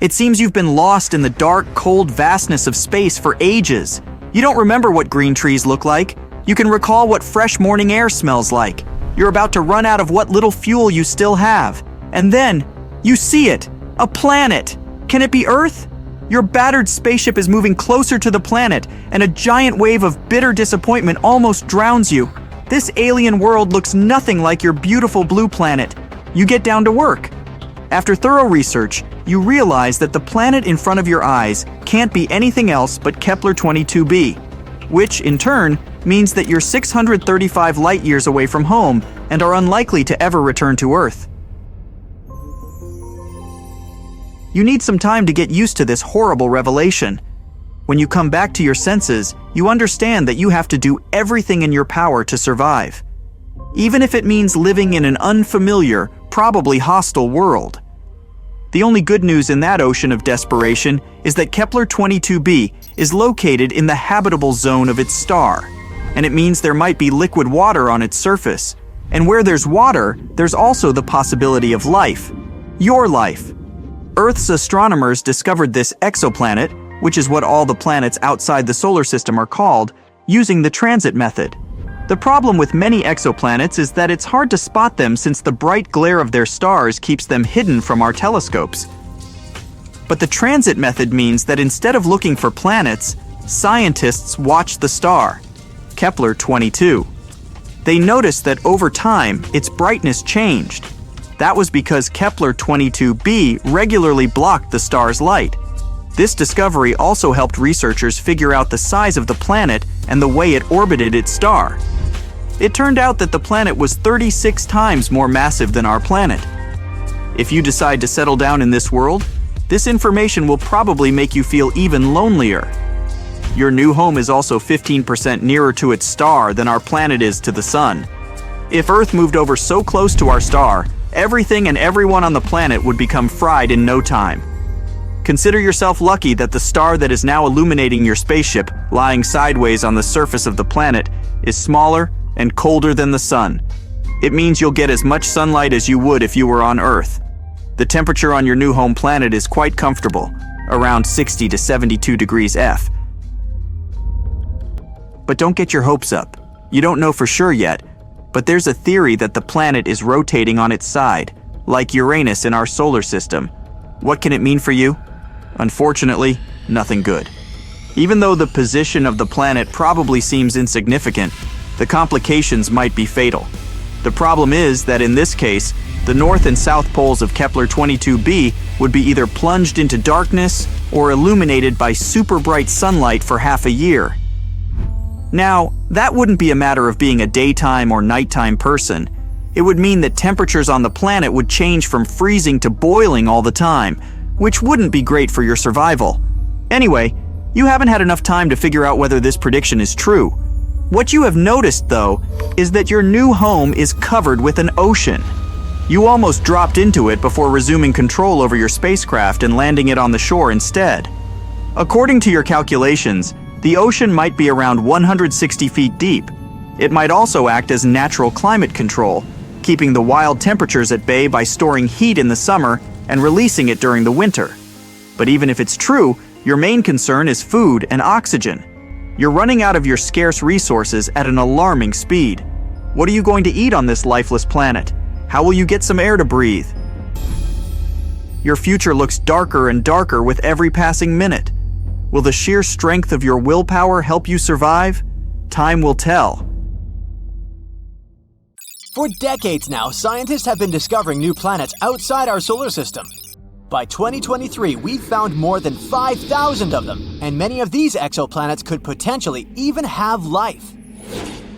It seems you've been lost in the dark, cold vastness of space for ages. You don't remember what green trees look like. You can recall what fresh morning air smells like. You're about to run out of what little fuel you still have. And then, you see it! A planet! Can it be Earth? Your battered spaceship is moving closer to the planet, and a giant wave of bitter disappointment almost drowns you. This alien world looks nothing like your beautiful blue planet. You get down to work. After thorough research, you realize that the planet in front of your eyes can't be anything else but Kepler-22b, which, in turn, means that you're 635 light-years away from home and are unlikely to ever return to Earth. You need some time to get used to this horrible revelation. When you come back to your senses, you understand that you have to do everything in your power to survive, even if it means living in an unfamiliar, probably hostile world. The only good news in that ocean of desperation is that Kepler-22b is located in the habitable zone of its star, and it means there might be liquid water on its surface. And where there's water, there's also the possibility of life. Your life. Earth's astronomers discovered this exoplanet, which is what all the planets outside the solar system are called, using the transit method. The problem with many exoplanets is that it's hard to spot them since the bright glare of their stars keeps them hidden from our telescopes. But the transit method means that instead of looking for planets, scientists watch the star, Kepler-22. They noticed that over time, its brightness changed. That was because Kepler-22b regularly blocked the star's light. This discovery also helped researchers figure out the size of the planet and the way it orbited its star. It turned out that the planet was 36 times more massive than our planet. If you decide to settle down in this world, this information will probably make you feel even lonelier. Your new home is also 15% nearer to its star than our planet is to the sun. If Earth moved over so close to our star, everything and everyone on the planet would become fried in no time. Consider yourself lucky that the star that is now illuminating your spaceship, lying sideways on the surface of the planet, is smaller and colder than the sun. It means you'll get as much sunlight as you would if you were on Earth. The temperature on your new home planet is quite comfortable, around 60 to 72 degrees F. But don't get your hopes up. You don't know for sure yet, but there's a theory that the planet is rotating on its side, like Uranus in our solar system. What can it mean for you? Unfortunately, nothing good. Even though the position of the planet probably seems insignificant, the complications might be fatal. The problem is that in this case, the north and south poles of Kepler-22b would be either plunged into darkness or illuminated by super bright sunlight for half a year. Now, that wouldn't be a matter of being a daytime or nighttime person. It would mean that temperatures on the planet would change from freezing to boiling all the time, which wouldn't be great for your survival. Anyway, you haven't had enough time to figure out whether this prediction is true. What you have noticed, though, is that your new home is covered with an ocean. You almost dropped into it before resuming control over your spacecraft and landing it on the shore instead. According to your calculations, the ocean might be around 160 feet deep. It might also act as natural climate control, keeping the wild temperatures at bay by storing heat in the summer and releasing it during the winter. But even if it's true, your main concern is food and oxygen. You're running out of your scarce resources at an alarming speed. What are you going to eat on this lifeless planet? How will you get some air to breathe? Your future looks darker and darker with every passing minute. Will the sheer strength of your willpower help you survive? Time will tell. For decades now, scientists have been discovering new planets outside our solar system. By 2023, we've found more than 5,000 of them, and many of these exoplanets could potentially even have life.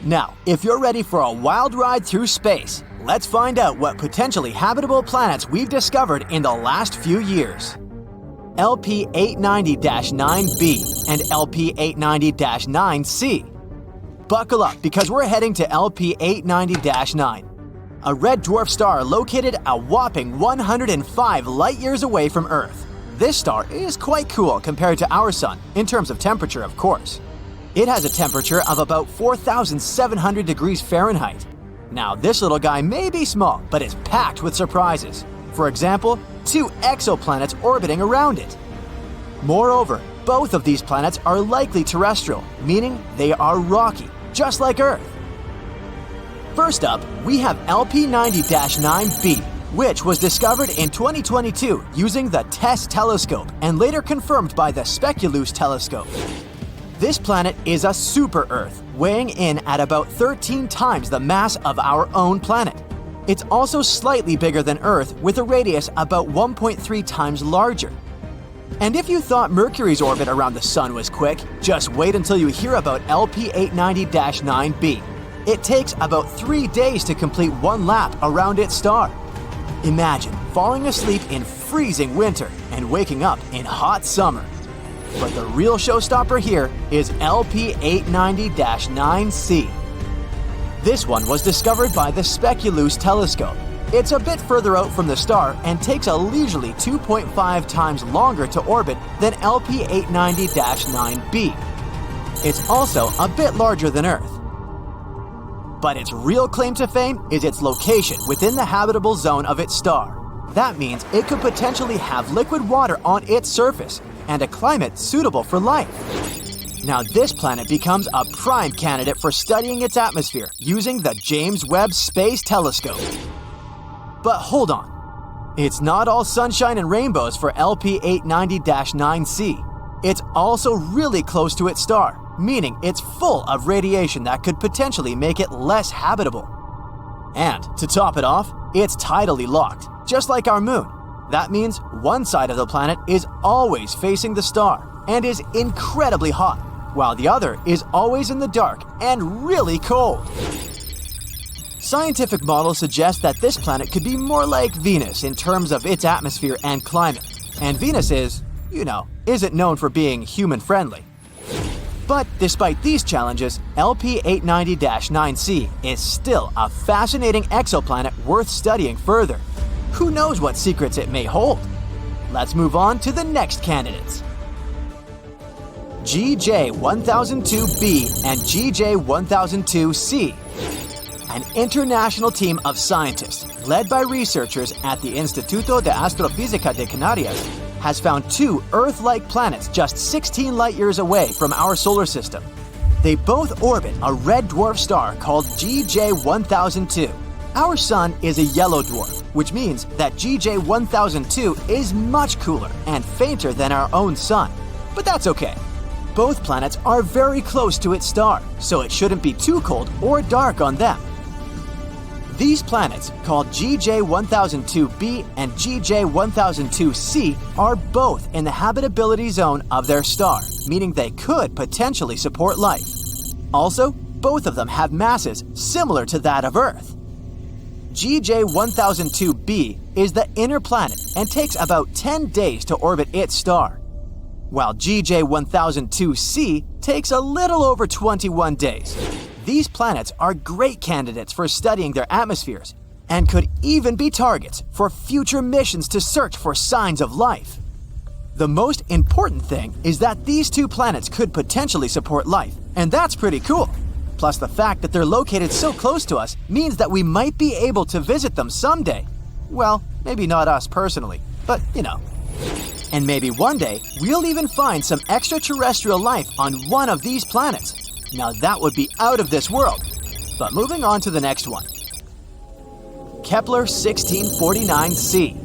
Now, if you're ready for a wild ride through space, let's find out what potentially habitable planets we've discovered in the last few years. LP-890-9b and LP-890-9c. Buckle up because we're heading to LP-890-9, a red dwarf star located a whopping 105 light-years away from Earth. This star is quite cool compared to our Sun, in terms of temperature, of course. It has a temperature of about 4,700 degrees Fahrenheit. Now, this little guy may be small, but is packed with surprises. for example, 2 exoplanets orbiting around it. Moreover, both of these planets are likely terrestrial, meaning they are rocky, just like Earth. First up, we have LP90-9b, which was discovered in 2022 using the TESS telescope and later confirmed by the Speculoos telescope. This planet is a super-Earth, weighing in at about 13 times the mass of our own planet. It's also slightly bigger than Earth, with a radius about 1.3 times larger. And if you thought Mercury's orbit around the Sun was quick, just wait until you hear about LP890-9b. It takes about 3 days to complete one lap around its star. Imagine falling asleep in freezing winter and waking up in hot summer. But the real showstopper here is LP890-9c. This one was discovered by the Speculoos telescope. It's a bit further out from the star and takes a leisurely 2.5 times longer to orbit than LP890-9b. It's also a bit larger than Earth. But its real claim to fame is its location within the habitable zone of its star. That means it could potentially have liquid water on its surface and a climate suitable for life. Now this planet becomes a prime candidate for studying its atmosphere using the James Webb Space Telescope. But hold on. It's not all sunshine and rainbows for LP890-9c. It's also really close to its star, meaning it's full of radiation that could potentially make it less habitable. And to top it off, it's tidally locked, just like our moon. That means one side of the planet is always facing the star and is incredibly hot, while the other is always in the dark and really cold. Scientific models suggest that this planet could be more like Venus in terms of its atmosphere and climate. And Venus isn't known for being human-friendly. But despite these challenges, LP890-9c is still a fascinating exoplanet worth studying further. Who knows what secrets it may hold? Let's move on to the next candidates. GJ1002b and GJ1002c. An international team of scientists, led by researchers at the Instituto de Astrofísica de Canarias, has found 2 Earth-like planets just 16 light-years away from our solar system. They both orbit a red dwarf star called GJ1002. Our Sun is a yellow dwarf, which means that GJ1002 is much cooler and fainter than our own Sun. But that's okay. Both planets are very close to its star, so it shouldn't be too cold or dark on them. These planets, called GJ1002b and GJ1002c, are both in the habitability zone of their star, meaning they could potentially support life. Also, both of them have masses similar to that of Earth. GJ1002b is the inner planet and takes about 10 days to orbit its star, while GJ1002c takes a little over 21 days. These planets are great candidates for studying their atmospheres and could even be targets for future missions to search for signs of life. The most important thing is that these 2 planets could potentially support life, and that's pretty cool. Plus, the fact that they're located so close to us means that we might be able to visit them someday. Well, maybe not us personally, but And maybe one day, we'll even find some extraterrestrial life on one of these planets. Now that would be out of this world. But moving on to the next one. Kepler-1649c.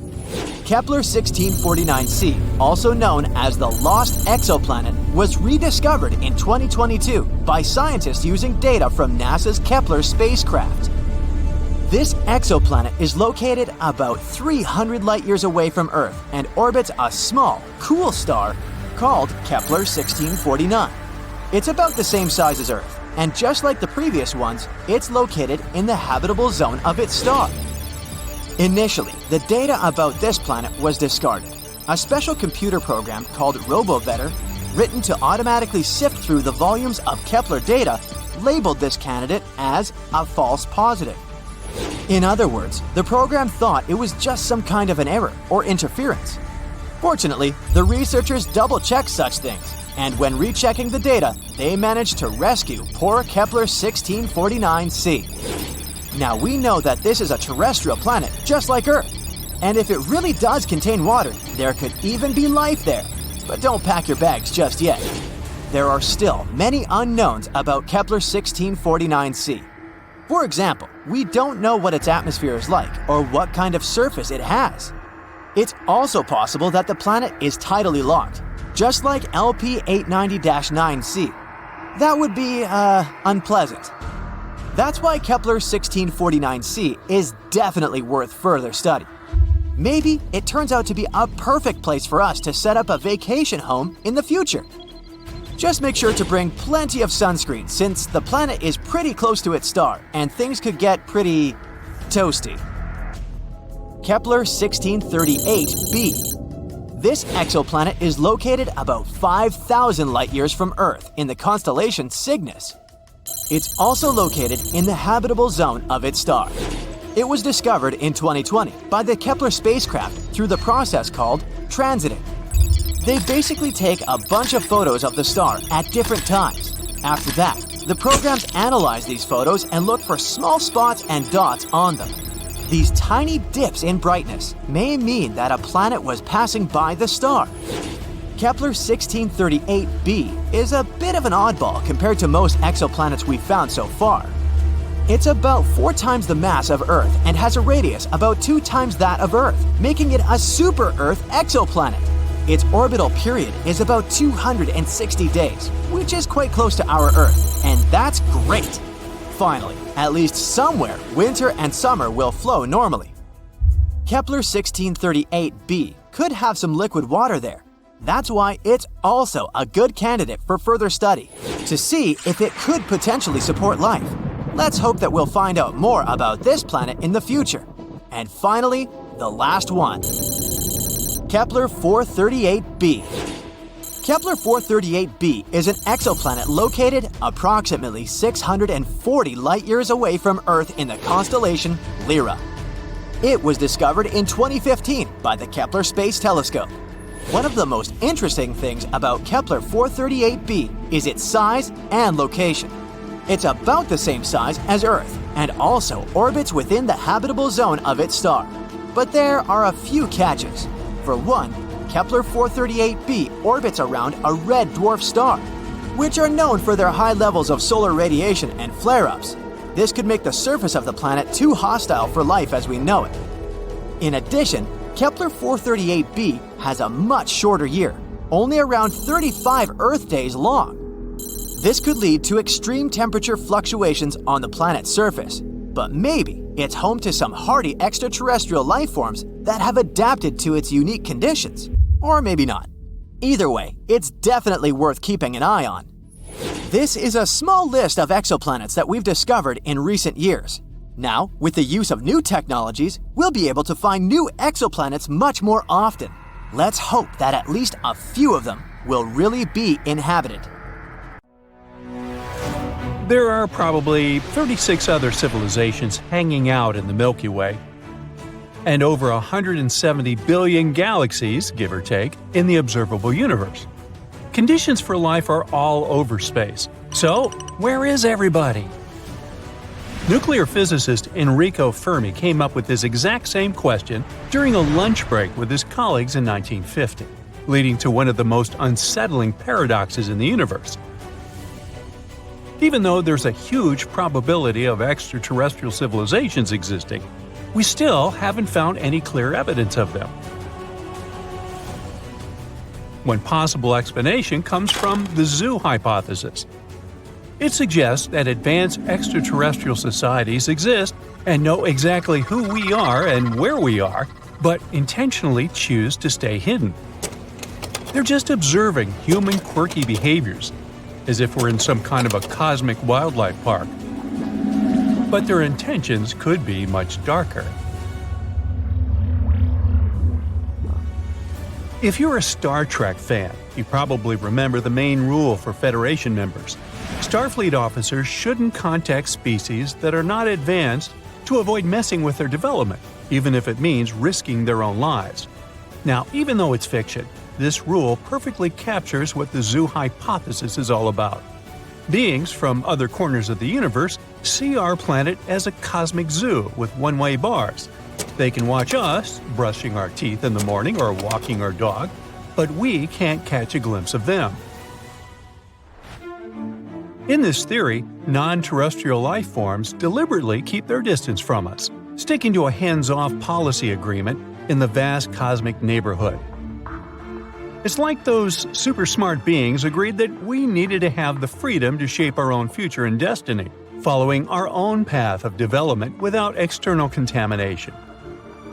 Kepler-1649c, also known as the Lost Exoplanet, was rediscovered in 2022 by scientists using data from NASA's Kepler spacecraft. This exoplanet is located about 300 light-years away from Earth and orbits a small, cool star called Kepler-1649. It's about the same size as Earth, and just like the previous ones, it's located in the habitable zone of its star. Initially, the data about this planet was discarded. A special computer program called RoboVetter, written to automatically sift through the volumes of Kepler data, labeled this candidate as a false positive. In other words, the program thought it was just some kind of an error or interference. Fortunately, the researchers double-checked such things, and when rechecking the data, they managed to rescue poor Kepler-1649c. Now we know that this is a terrestrial planet just like Earth, And if it really does contain water, there could even be life there. But don't pack your bags just yet. There are still many unknowns about Kepler-1649c. For example, we don't know what its atmosphere is like or what kind of surface it has. It's also possible that the planet is tidally locked, just like LP890-9c. That would be, unpleasant. That's why Kepler-1649c is definitely worth further study. Maybe it turns out to be a perfect place for us to set up a vacation home in the future. Just make sure to bring plenty of sunscreen since the planet is pretty close to its star and things could get pretty toasty. Kepler-1638b. This exoplanet is located about 5,000 light-years from Earth in the constellation Cygnus. It's also located in the habitable zone of its star. It was discovered in 2020 by the Kepler spacecraft through the process called transiting. They basically take a bunch of photos of the star at different times. After that, the programs analyze these photos and look for small spots and dots on them. These tiny dips in brightness may mean that a planet was passing by the star. Kepler-1638b is a bit of an oddball compared to most exoplanets we've found so far. It's about 4 times the mass of Earth and has a radius about 2 times that of Earth, making it a super-Earth exoplanet. Its orbital period is about 260 days, which is quite close to our Earth, and that's great! Finally, at least somewhere, winter and summer will flow normally. Kepler-1638b could have some liquid water there. That's why it's also a good candidate for further study, to see if it could potentially support life. Let's hope that we'll find out more about this planet in the future. And finally, the last one. Kepler-438b. Kepler-438b is an exoplanet located approximately 640 light-years away from Earth in the constellation Lyra. It was discovered in 2015 by the Kepler Space Telescope. One of the most interesting things about Kepler-438b is its size and location. It's about the same size as Earth and also orbits within the habitable zone of its star. But there are a few catches. For one, Kepler-438b orbits around a red dwarf star, which are known for their high levels of solar radiation and flare-ups. This could make the surface of the planet too hostile for life as we know it. In addition, Kepler-438b has a much shorter year, only around 35 Earth days long. This could lead to extreme temperature fluctuations on the planet's surface, but maybe it's home to some hardy extraterrestrial life forms that have adapted to its unique conditions. Or maybe not. Either way, it's definitely worth keeping an eye on. This is a small list of exoplanets that we've discovered in recent years. Now, with the use of new technologies, we'll be able to find new exoplanets much more often. Let's hope that at least a few of them will really be inhabited. There are probably 36 other civilizations hanging out in the Milky Way, and over 170 billion galaxies, give or take, in the observable universe. Conditions for life are all over space. So, where is everybody? Nuclear physicist Enrico Fermi came up with this exact same question during a lunch break with his colleagues in 1950, leading to one of the most unsettling paradoxes in the universe. Even though there's a huge probability of extraterrestrial civilizations existing, we still haven't found any clear evidence of them. One possible explanation comes from the zoo hypothesis. It suggests that advanced extraterrestrial societies exist and know exactly who we are and where we are, but intentionally choose to stay hidden. They're just observing human quirky behaviors, as if we're in some kind of a cosmic wildlife park. But their intentions could be much darker. If you're a Star Trek fan, you probably remember the main rule for Federation members. Starfleet officers shouldn't contact species that are not advanced to avoid messing with their development, even if it means risking their own lives. Now, even though it's fiction, this rule perfectly captures what the zoo hypothesis is all about. Beings from other corners of the universe see our planet as a cosmic zoo with one-way bars. They can watch us brushing our teeth in the morning or walking our dog, but we can't catch a glimpse of them. In this theory, non-terrestrial life forms deliberately keep their distance from us, sticking to a hands-off policy agreement in the vast cosmic neighborhood. It's like those super smart beings agreed that we needed to have the freedom to shape our own future and destiny, following our own path of development without external contamination.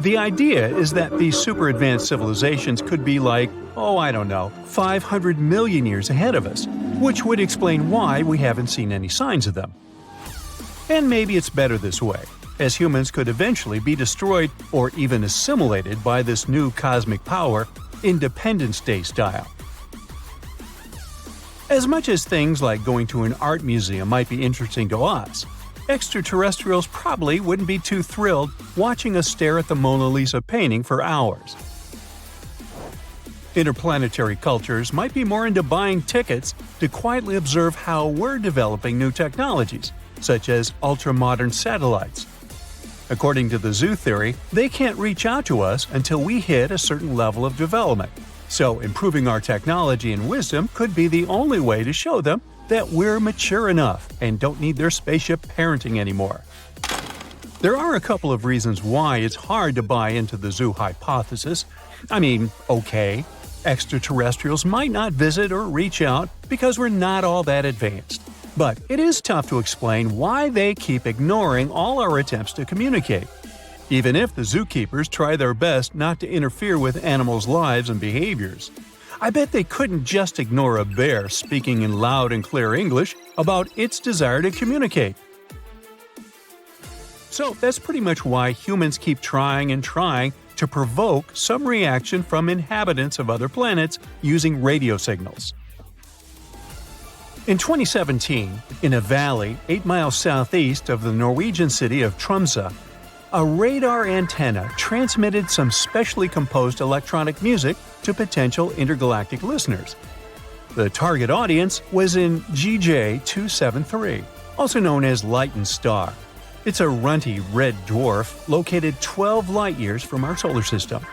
The idea is that these super advanced civilizations could be like, 500 million years ahead of us, which would explain why we haven't seen any signs of them. And maybe it's better this way, as humans could eventually be destroyed or even assimilated by this new cosmic power, Independence Day style. As much as things like going to an art museum might be interesting to us, extraterrestrials probably wouldn't be too thrilled watching us stare at the Mona Lisa painting for hours. Interplanetary cultures might be more into buying tickets to quietly observe how we're developing new technologies, such as ultra-modern satellites. According to the zoo theory, they can't reach out to us until we hit a certain level of development, so improving our technology and wisdom could be the only way to show them that we're mature enough and don't need their spaceship parenting anymore. There are a couple of reasons why it's hard to buy into the zoo hypothesis. Extraterrestrials might not visit or reach out because we're not all that advanced. But it is tough to explain why they keep ignoring all our attempts to communicate. Even if the zookeepers try their best not to interfere with animals' lives and behaviors. I bet they couldn't just ignore a bear speaking in loud and clear English about its desire to communicate. So that's pretty much why humans keep trying and trying to provoke some reaction from inhabitants of other planets using radio signals. In 2017, in a valley 8 miles southeast of the Norwegian city of Tromsø, a radar antenna transmitted some specially composed electronic music to potential intergalactic listeners. The target audience was in GJ273, also known as Lyton Star. It's a runty red dwarf located 12 light-years from our solar system.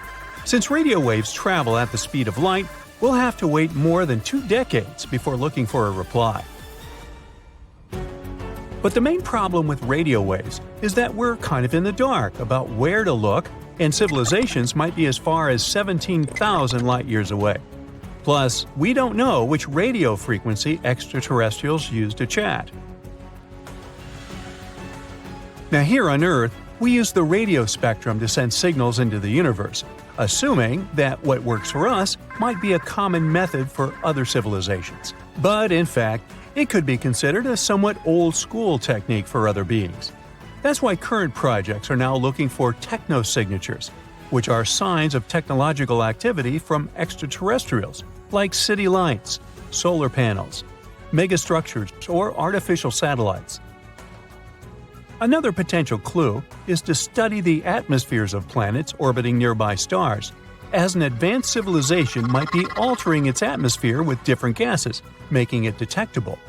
Since radio waves travel at the speed of light, we'll have to wait more than 2 decades before looking for a reply. But the main problem with radio waves is that we're kind of in the dark about where to look, and civilizations might be as far as 17,000 light-years away. Plus, we don't know which radio frequency extraterrestrials use to chat. Now here on Earth, we use the radio spectrum to send signals into the universe, assuming that what works for us might be a common method for other civilizations. But in fact, it could be considered a somewhat old-school technique for other beings. That's why current projects are now looking for technosignatures, which are signs of technological activity from extraterrestrials, like city lights, solar panels, megastructures, or artificial satellites. Another potential clue is to study the atmospheres of planets orbiting nearby stars, as an advanced civilization might be altering its atmosphere with different gases, making it detectable.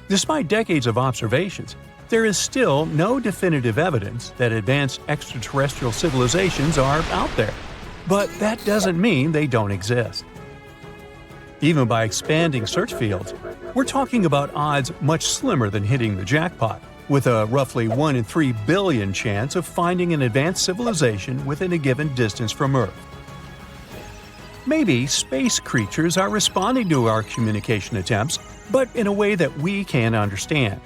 Despite decades of observations, there is still no definitive evidence that advanced extraterrestrial civilizations are out there. But that doesn't mean they don't exist. Even by expanding search fields, we're talking about odds much slimmer than hitting the jackpot, with a roughly 1 in 3 billion chance of finding an advanced civilization within a given distance from Earth. Maybe space creatures are responding to our communication attempts, but in a way that we can't understand.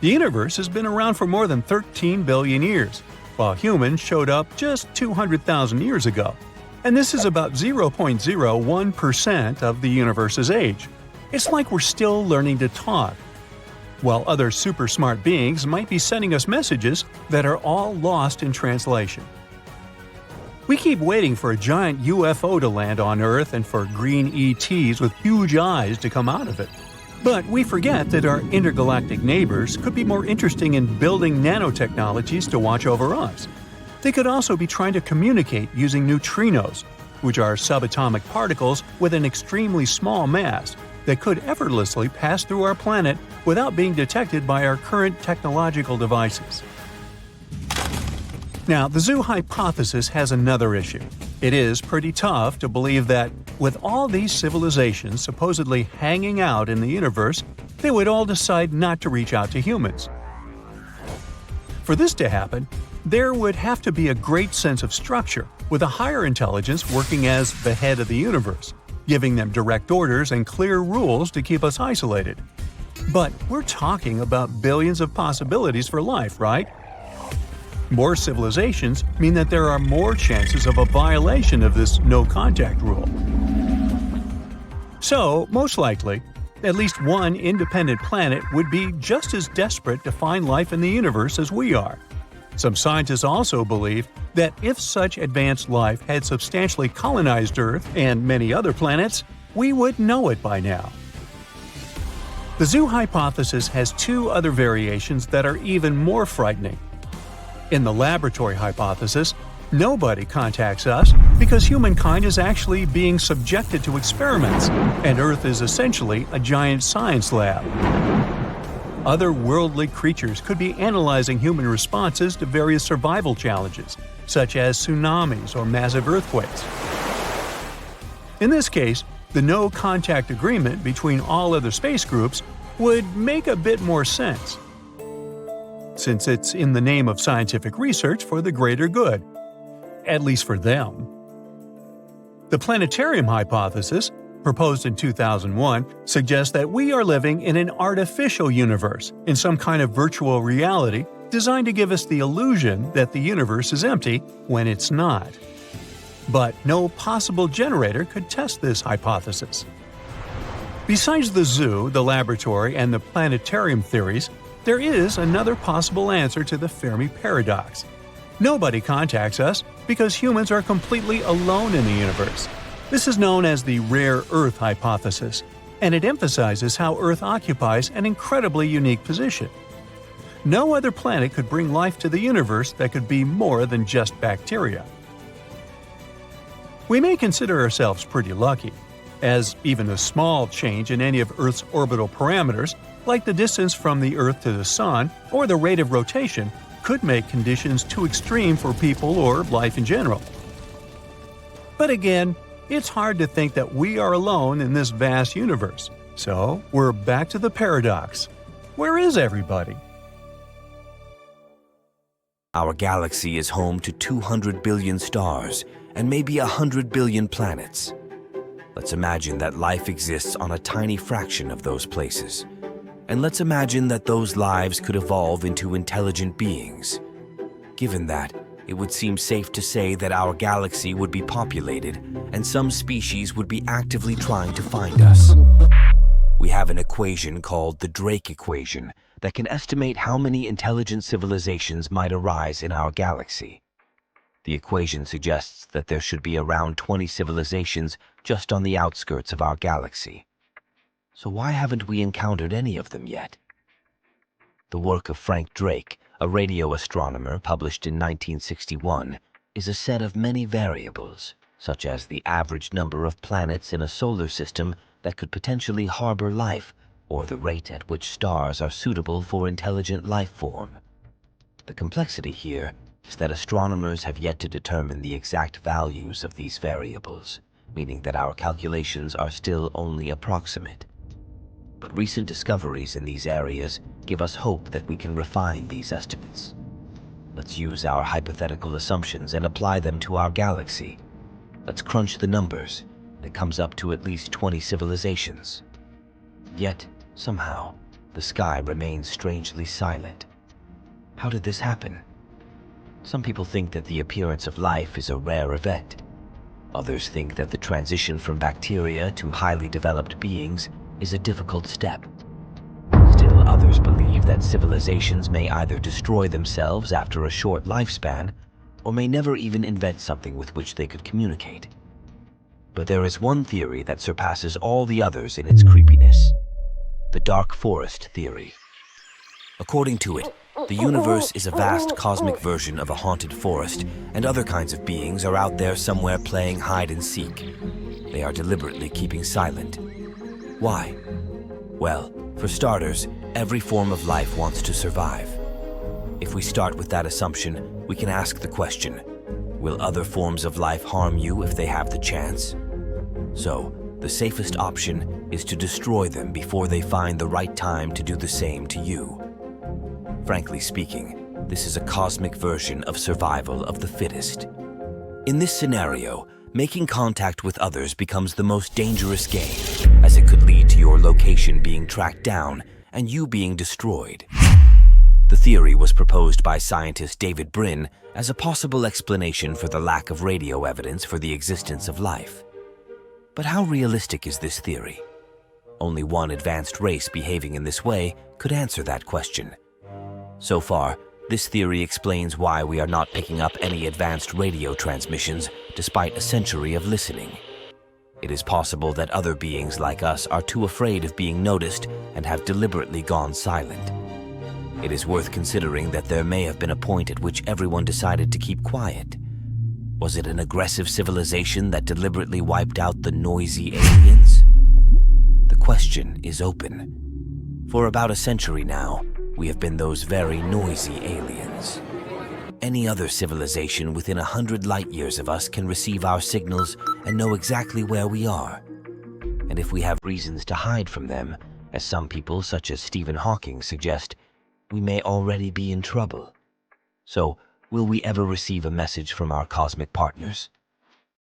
The universe has been around for more than 13 billion years, while humans showed up just 200,000 years ago. And this is about 0.01% of the universe's age. It's like we're still learning to talk, while other super smart beings might be sending us messages that are all lost in translation. We keep waiting for a giant UFO to land on Earth and for green ETs with huge eyes to come out of it. But we forget that our intergalactic neighbors could be more interesting in building nanotechnologies to watch over us. They could also be trying to communicate using neutrinos, which are subatomic particles with an extremely small mass that could effortlessly pass through our planet without being detected by our current technological devices. Now, the zoo hypothesis has another issue. It is pretty tough to believe that, with all these civilizations supposedly hanging out in the universe, they would all decide not to reach out to humans. For this to happen, there would have to be a great sense of structure, with a higher intelligence working as the head of the universe, giving them direct orders and clear rules to keep us isolated. But we're talking about billions of possibilities for life, right? More civilizations mean that there are more chances of a violation of this no-contact rule. So, most likely, at least one independent planet would be just as desperate to find life in the universe as we are. Some scientists also believe that if such advanced life had substantially colonized Earth and many other planets, we would know it by now. The zoo hypothesis has two other variations that are even more frightening. In the laboratory hypothesis, nobody contacts us because humankind is actually being subjected to experiments, and Earth is essentially a giant science lab. Otherworldly creatures could be analyzing human responses to various survival challenges, such as tsunamis or massive earthquakes. In this case, the no-contact agreement between all other space groups would make a bit more sense, since it's in the name of scientific research for the greater good, at least for them. The planetarium hypothesis, proposed in 2001, suggests that we are living in an artificial universe, in some kind of virtual reality designed to give us the illusion that the universe is empty when it's not. But no possible generator could test this hypothesis. Besides the zoo, the laboratory, and the planetarium theories, there is another possible answer to the Fermi paradox. Nobody contacts us because humans are completely alone in the universe. This is known as the rare Earth hypothesis, and it emphasizes how Earth occupies an incredibly unique position. No other planet could bring life to the universe that could be more than just bacteria. We may consider ourselves pretty lucky, as even a small change in any of Earth's orbital parameters, like the distance from the Earth to the Sun or the rate of rotation, could make conditions too extreme for people or life in general. But again, it's hard to think that we are alone in this vast universe. So, we're back to the paradox. Where is everybody? Our galaxy is home to 200 billion stars and maybe 100 billion planets. Let's imagine that life exists on a tiny fraction of those places. And let's imagine that those lives could evolve into intelligent beings. Given that, it would seem safe to say that our galaxy would be populated and some species would be actively trying to find us. We have an equation called the Drake equation that can estimate how many intelligent civilizations might arise in our galaxy. The equation suggests that there should be around 20 civilizations just on the outskirts of our galaxy. So why haven't we encountered any of them yet? The work of Frank Drake, a radio astronomer published in 1961, is a set of many variables, such as the average number of planets in a solar system that could potentially harbor life, or the rate at which stars are suitable for intelligent life form. The complexity here is that astronomers have yet to determine the exact values of these variables, meaning that our calculations are still only approximate. But recent discoveries in these areas give us hope that we can refine these estimates. Let's use our hypothetical assumptions and apply them to our galaxy. Let's crunch the numbers. It comes up to at least 20 civilizations. Yet, somehow, the sky remains strangely silent. How did this happen? Some people think that the appearance of life is a rare event. Others think that the transition from bacteria to highly developed beings is a difficult step. Still, others believe that civilizations may either destroy themselves after a short lifespan, or may never even invent something with which they could communicate. But there is one theory that surpasses all the others in its creepiness: the dark forest theory. According to it, the universe is a vast cosmic version of a haunted forest, and other kinds of beings are out there somewhere playing hide and seek. They are deliberately keeping silent. Why? Well, for starters, every form of life wants to survive. If we start with that assumption, we can ask the question, will other forms of life harm you if they have the chance? So, the safest option is to destroy them before they find the right time to do the same to you. Frankly speaking, this is a cosmic version of survival of the fittest. In this scenario, making contact with others becomes the most dangerous game, as it could lead to your location being tracked down and you being destroyed. The theory was proposed by scientist David Brin as a possible explanation for the lack of radio evidence for the existence of life. But how realistic is this theory? Only one advanced race behaving in this way could answer that question. So far, this theory explains why we are not picking up any advanced radio transmissions despite a century of listening. It is possible that other beings like us are too afraid of being noticed and have deliberately gone silent. It is worth considering that there may have been a point at which everyone decided to keep quiet. Was it an aggressive civilization that deliberately wiped out the noisy aliens? The question is open. For about a century now, we have been those very noisy aliens. Any other civilization within 100 light-years of us can receive our signals and know exactly where we are. And if we have reasons to hide from them, as some people such as Stephen Hawking suggest, we may already be in trouble. So, will we ever receive a message from our cosmic partners?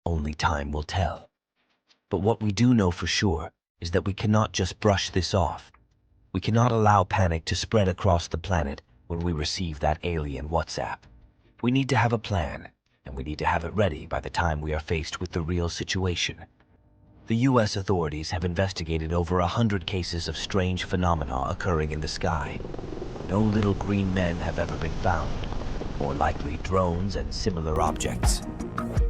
Only time will tell. But what we do know for sure is that we cannot just brush this off. We cannot allow panic to spread across the planet when we receive that alien WhatsApp. We need to have a plan, and we need to have it ready by the time we are faced with the real situation. The US authorities have investigated over 100 cases of strange phenomena occurring in the sky. No little green men have ever been found. More likely drones and similar objects.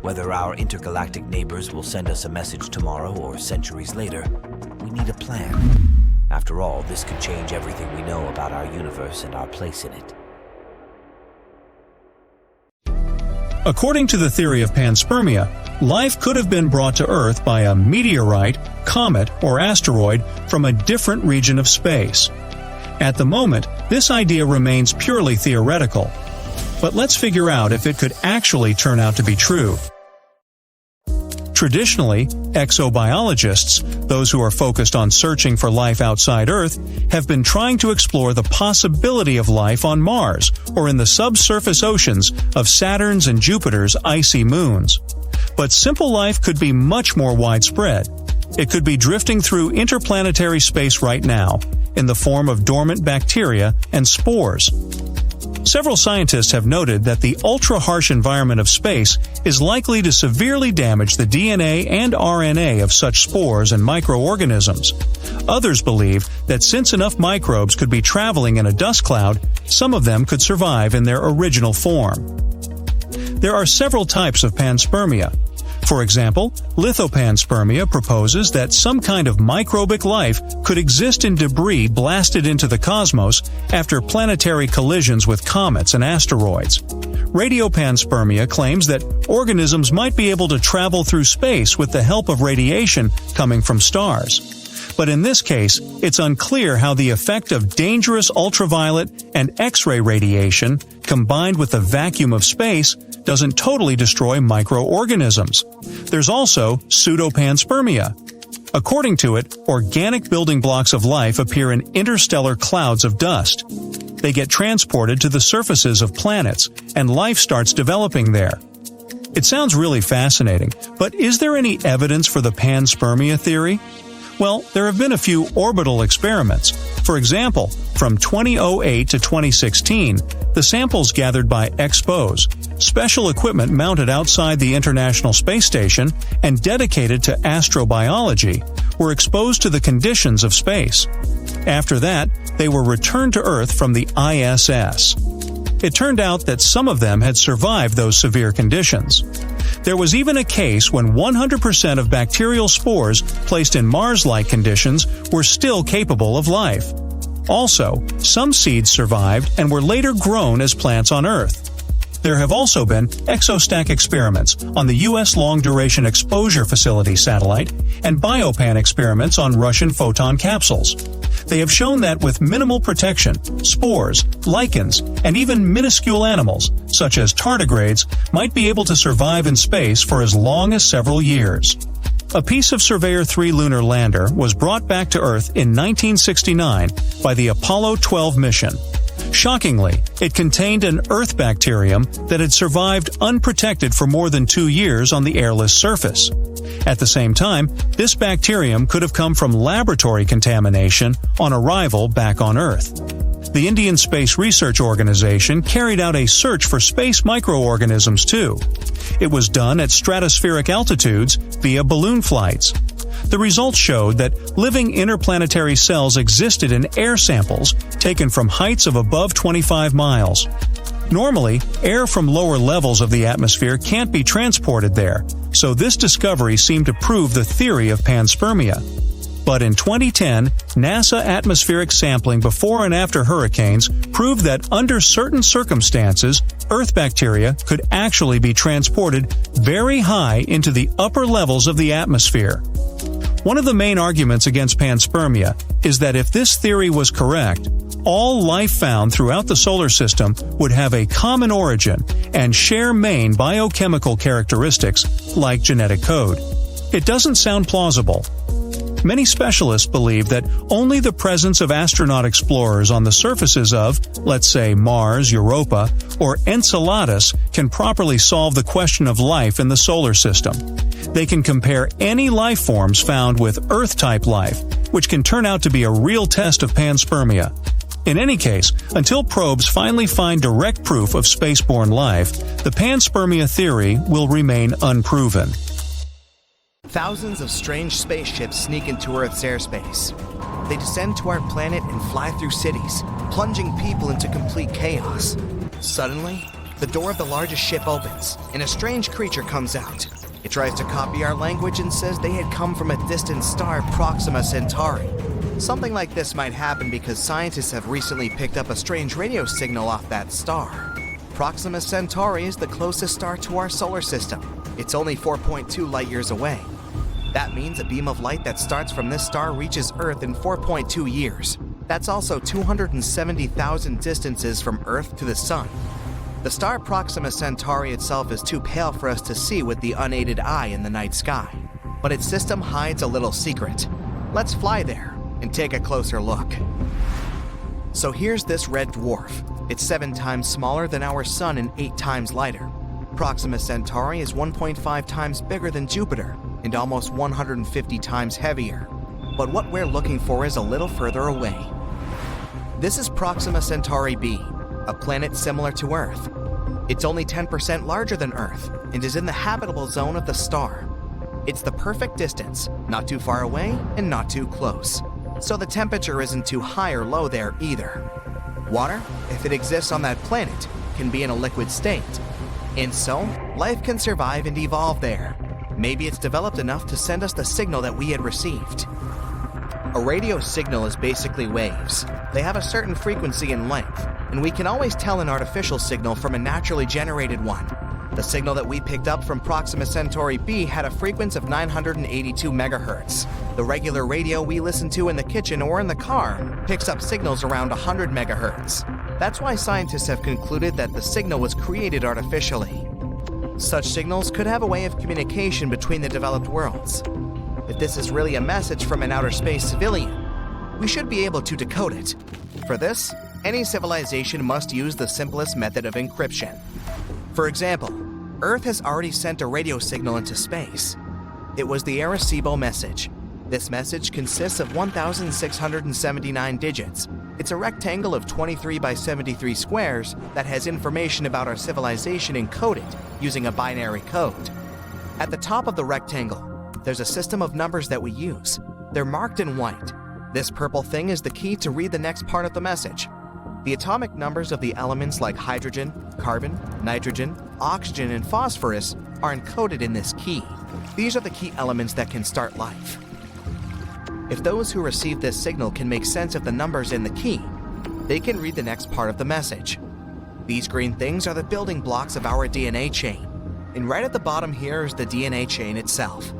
Whether our intergalactic neighbors will send us a message tomorrow or centuries later, we need a plan. After all, this could change everything we know about our universe and our place in it. According to the theory of panspermia, life could have been brought to Earth by a meteorite, comet, or asteroid from a different region of space. At the moment, this idea remains purely theoretical. But let's figure out if it could actually turn out to be true. Traditionally, exobiologists, those who are focused on searching for life outside Earth, have been trying to explore the possibility of life on Mars or in the subsurface oceans of Saturn's and Jupiter's icy moons. But simple life could be much more widespread. It could be drifting through interplanetary space right now, in the form of dormant bacteria and spores. Several scientists have noted that the ultra-harsh environment of space is likely to severely damage the DNA and RNA of such spores and microorganisms. Others believe that since enough microbes could be traveling in a dust cloud, some of them could survive in their original form. There are several types of panspermia. For example, lithopanspermia proposes that some kind of microbic life could exist in debris blasted into the cosmos after planetary collisions with comets and asteroids. Radiopanspermia claims that organisms might be able to travel through space with the help of radiation coming from stars. But in this case, it's unclear how the effect of dangerous ultraviolet and X-ray radiation, combined with the vacuum of space, doesn't totally destroy microorganisms. There's also pseudopanspermia. According to it, organic building blocks of life appear in interstellar clouds of dust. They get transported to the surfaces of planets, and life starts developing there. It sounds really fascinating, but is there any evidence for the panspermia theory? Well, there have been a few orbital experiments. For example, from 2008 to 2016, the samples gathered by EXPOSE, special equipment mounted outside the International Space Station and dedicated to astrobiology, were exposed to the conditions of space. After that, they were returned to Earth from the ISS. It turned out that some of them had survived those severe conditions. There was even a case when 100% of bacterial spores placed in Mars-like conditions were still capable of life. Also, some seeds survived and were later grown as plants on Earth. There have also been exostack experiments on the U.S. Long-Duration Exposure Facility satellite and biopan experiments on Russian photon capsules. They have shown that with minimal protection, spores, lichens, and even minuscule animals, such as tardigrades, might be able to survive in space for as long as several years. A piece of Surveyor 3 lunar lander was brought back to Earth in 1969 by the Apollo 12 mission. Shockingly, it contained an Earth bacterium that had survived unprotected for more than 2 years on the airless surface. At the same time, this bacterium could have come from laboratory contamination on arrival back on Earth. The Indian Space Research Organization carried out a search for space microorganisms too. It was done at stratospheric altitudes via balloon flights. The results showed that living interplanetary cells existed in air samples taken from heights of above 25 miles. Normally, air from lower levels of the atmosphere can't be transported there, so this discovery seemed to prove the theory of panspermia. But in 2010, NASA atmospheric sampling before and after hurricanes proved that under certain circumstances, Earth bacteria could actually be transported very high into the upper levels of the atmosphere. One of the main arguments against panspermia is that if this theory was correct, all life found throughout the solar system would have a common origin and share main biochemical characteristics like genetic code. It doesn't sound plausible. Many specialists believe that only the presence of astronaut explorers on the surfaces of, let's say, Mars, Europa, or Enceladus can properly solve the question of life in the solar system. They can compare any life forms found with Earth-type life, which can turn out to be a real test of panspermia. In any case, until probes finally find direct proof of spaceborne life, the panspermia theory will remain unproven. Thousands of strange spaceships sneak into Earth's airspace. They descend to our planet and fly through cities, plunging people into complete chaos. Suddenly, the door of the largest ship opens, and a strange creature comes out. It tries to copy our language and says they had come from a distant star, Proxima Centauri. Something like this might happen because scientists have recently picked up a strange radio signal off that star. Proxima Centauri is the closest star to our solar system. It's only 4.2 light-years away. That means a beam of light that starts from this star reaches Earth in 4.2 years. That's also 270,000 distances from Earth to the Sun. The star Proxima Centauri itself is too pale for us to see with the unaided eye in the night sky. But its system hides a little secret. Let's fly there and take a closer look. So here's this red dwarf. It's 7 times smaller than our Sun and 8 times lighter. Proxima Centauri is 1.5 times bigger than Jupiter and almost 150 times heavier. But what we're looking for is a little further away. This is Proxima Centauri b, a planet similar to Earth. It's only 10% larger than Earth and is in the habitable zone of the star. It's the perfect distance, not too far away and not too close. So the temperature isn't too high or low there either. Water, if it exists on that planet, can be in a liquid state. And so, life can survive and evolve there. Maybe it's developed enough to send us the signal that we had received. A radio signal is basically waves. They have a certain frequency and length, and we can always tell an artificial signal from a naturally generated one. The signal that we picked up from Proxima Centauri b had a frequency of 982 megahertz. The regular radio we listen to in the kitchen or in the car picks up signals around 100 megahertz. That's why scientists have concluded that the signal was created artificially. Such signals could have a way of communication between the developed worlds. If this is really a message from an outer space civilian, we should be able to decode it. For this, any civilization must use the simplest method of encryption. For example, Earth has already sent a radio signal into space. It was the Arecibo message. This message consists of 1,679 digits. It's a rectangle of 23 by 73 squares that has information about our civilization encoded using a binary code. At the top of the rectangle, there's a system of numbers that we use. They're marked in white. This purple thing is the key to read the next part of the message. The atomic numbers of the elements like hydrogen, carbon, nitrogen, oxygen, and phosphorus are encoded in this key. These are the key elements that can start life. If those who receive this signal can make sense of the numbers in the key, they can read the next part of the message. These green things are the building blocks of our DNA chain. And right at the bottom here is the DNA chain itself.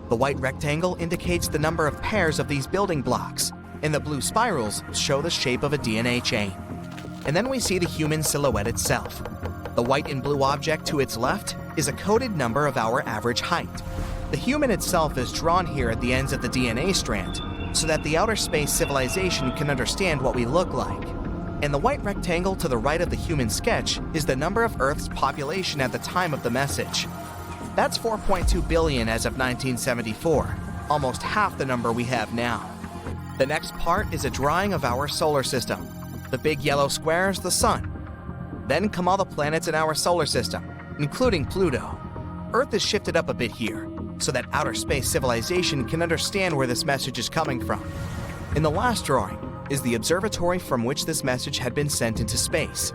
The white rectangle indicates the number of pairs of these building blocks. and the blue spirals show the shape of a DNA chain. And then we see the human silhouette itself. The white and blue object to its left is a coded number of our average height. The human itself is drawn here at the ends of the DNA strand, so that the outer space civilization can understand what we look like. And the white rectangle to the right of the human sketch is the number of Earth's population at the time of the message. That's 4.2 billion as of 1974, almost half the number we have now. The next part is a drawing of our solar system. The big yellow square is the sun. Then come all the planets in our solar system, including Pluto. Earth is shifted up a bit here, so that outer space civilization can understand where this message is coming from. In the last drawing is the observatory from which this message had been sent into space.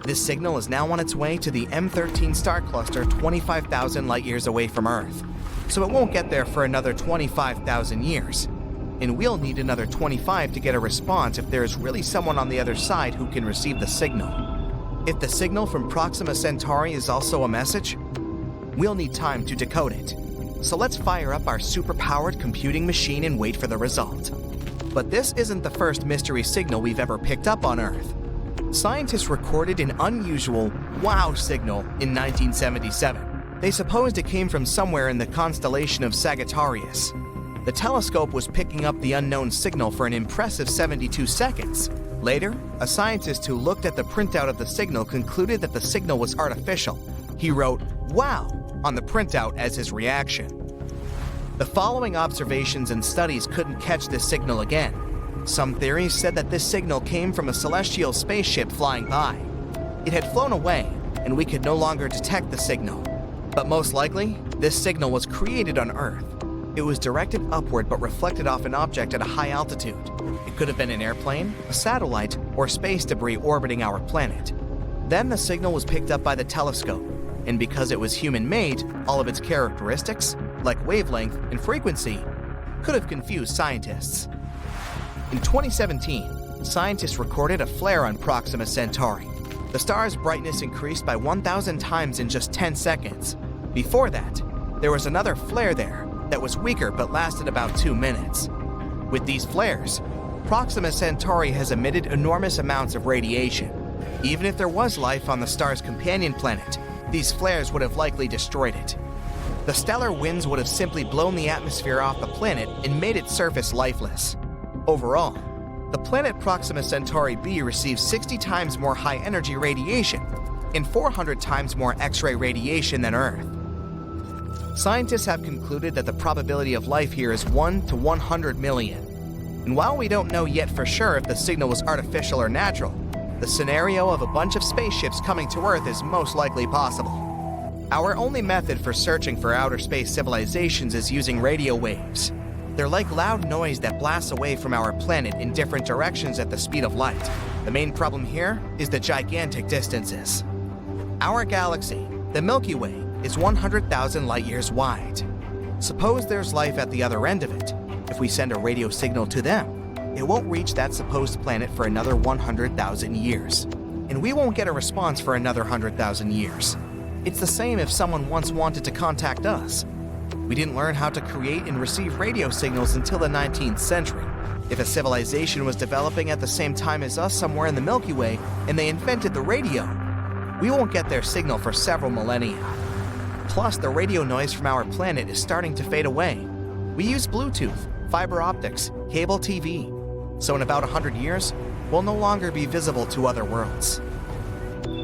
This signal is now on its way to the M13 star cluster 25,000 light-years away from Earth, so it won't get there for another 25,000 years. And we'll need another 25 to get a response if there is really someone on the other side who can receive the signal. If the signal from Proxima Centauri is also a message, we'll need time to decode it. So let's fire up our super-powered computing machine and wait for the result. But this isn't the first mystery signal we've ever picked up on Earth. Scientists recorded an unusual wow signal in 1977. They supposed it came from somewhere in the constellation of Sagittarius. The telescope was picking up the unknown signal for an impressive 72 seconds. Later, a scientist who looked at the printout of the signal concluded that the signal was artificial. He wrote, "Wow," on the printout as his reaction. The following observations and studies couldn't catch this signal again. Some theories said that this signal came from a celestial spaceship flying by. It had flown away, and we could no longer detect the signal. But most likely, this signal was created on Earth. It was directed upward but reflected off an object at a high altitude. It could have been an airplane, a satellite, or space debris orbiting our planet. Then the signal was picked up by the telescope, and because it was human-made, all of its characteristics, like wavelength and frequency, could have confused scientists. In 2017, scientists recorded a flare on Proxima Centauri. The star's brightness increased by 1,000 times in just 10 seconds. Before that, there was another flare there that was weaker but lasted about 2 minutes. With these flares, Proxima Centauri has emitted enormous amounts of radiation. Even if there was life on the star's companion planet, these flares would have likely destroyed it. The stellar winds would have simply blown the atmosphere off the planet and made its surface lifeless. Overall, the planet Proxima Centauri b receives 60 times more high-energy radiation and 400 times more X-ray radiation than Earth. Scientists have concluded that the probability of life here is 1 to 100 million. And while we don't know yet for sure if the signal was artificial or natural, the scenario of a bunch of spaceships coming to Earth is most likely possible. Our only method for searching for outer space civilizations is using radio waves. They're like loud noise that blasts away from our planet in different directions at the speed of light. The main problem here is the gigantic distances. Our galaxy, the Milky Way, is 100,000 light-years wide. Suppose there's life at the other end of it. If we send a radio signal to them, it won't reach that supposed planet for another 100,000 years. And we won't get a response for another 100,000 years. It's the same if someone once wanted to contact us. We didn't learn how to create and receive radio signals until the 19th century. If a civilization was developing at the same time as us somewhere in the Milky Way and they invented the radio, we won't get their signal for several millennia. Plus, the radio noise from our planet is starting to fade away. We use Bluetooth, fiber optics, cable TV. So in about 100 years, we'll no longer be visible to other worlds.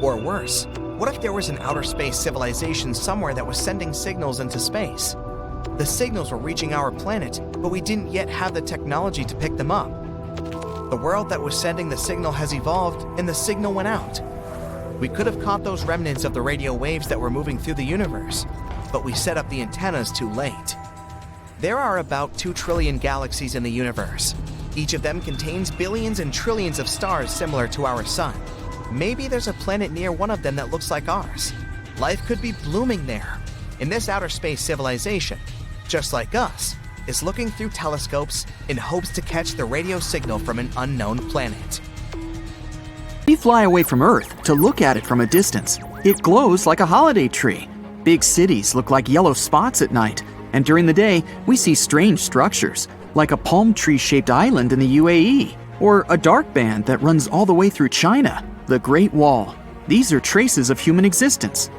Or worse, what if there was an outer space civilization somewhere that was sending signals into space? The signals were reaching our planet, but we didn't yet have the technology to pick them up. The world that was sending the signal has evolved, and the signal went out. We could have caught those remnants of the radio waves that were moving through the universe, but we set up the antennas too late. There are about 2 trillion galaxies in the universe. Each of them contains billions and trillions of stars similar to our sun. Maybe there's a planet near one of them that looks like ours. Life could be blooming there. And this outer space civilization, just like us, is looking through telescopes in hopes to catch the radio signal from an unknown planet. We fly away from Earth to look at it from a distance. It glows like a holiday tree. Big cities look like yellow spots at night, and during the day, we see strange structures. like a palm tree-shaped island in the UAE, or a dark band that runs all the way through China, the Great Wall. These are traces of human existence.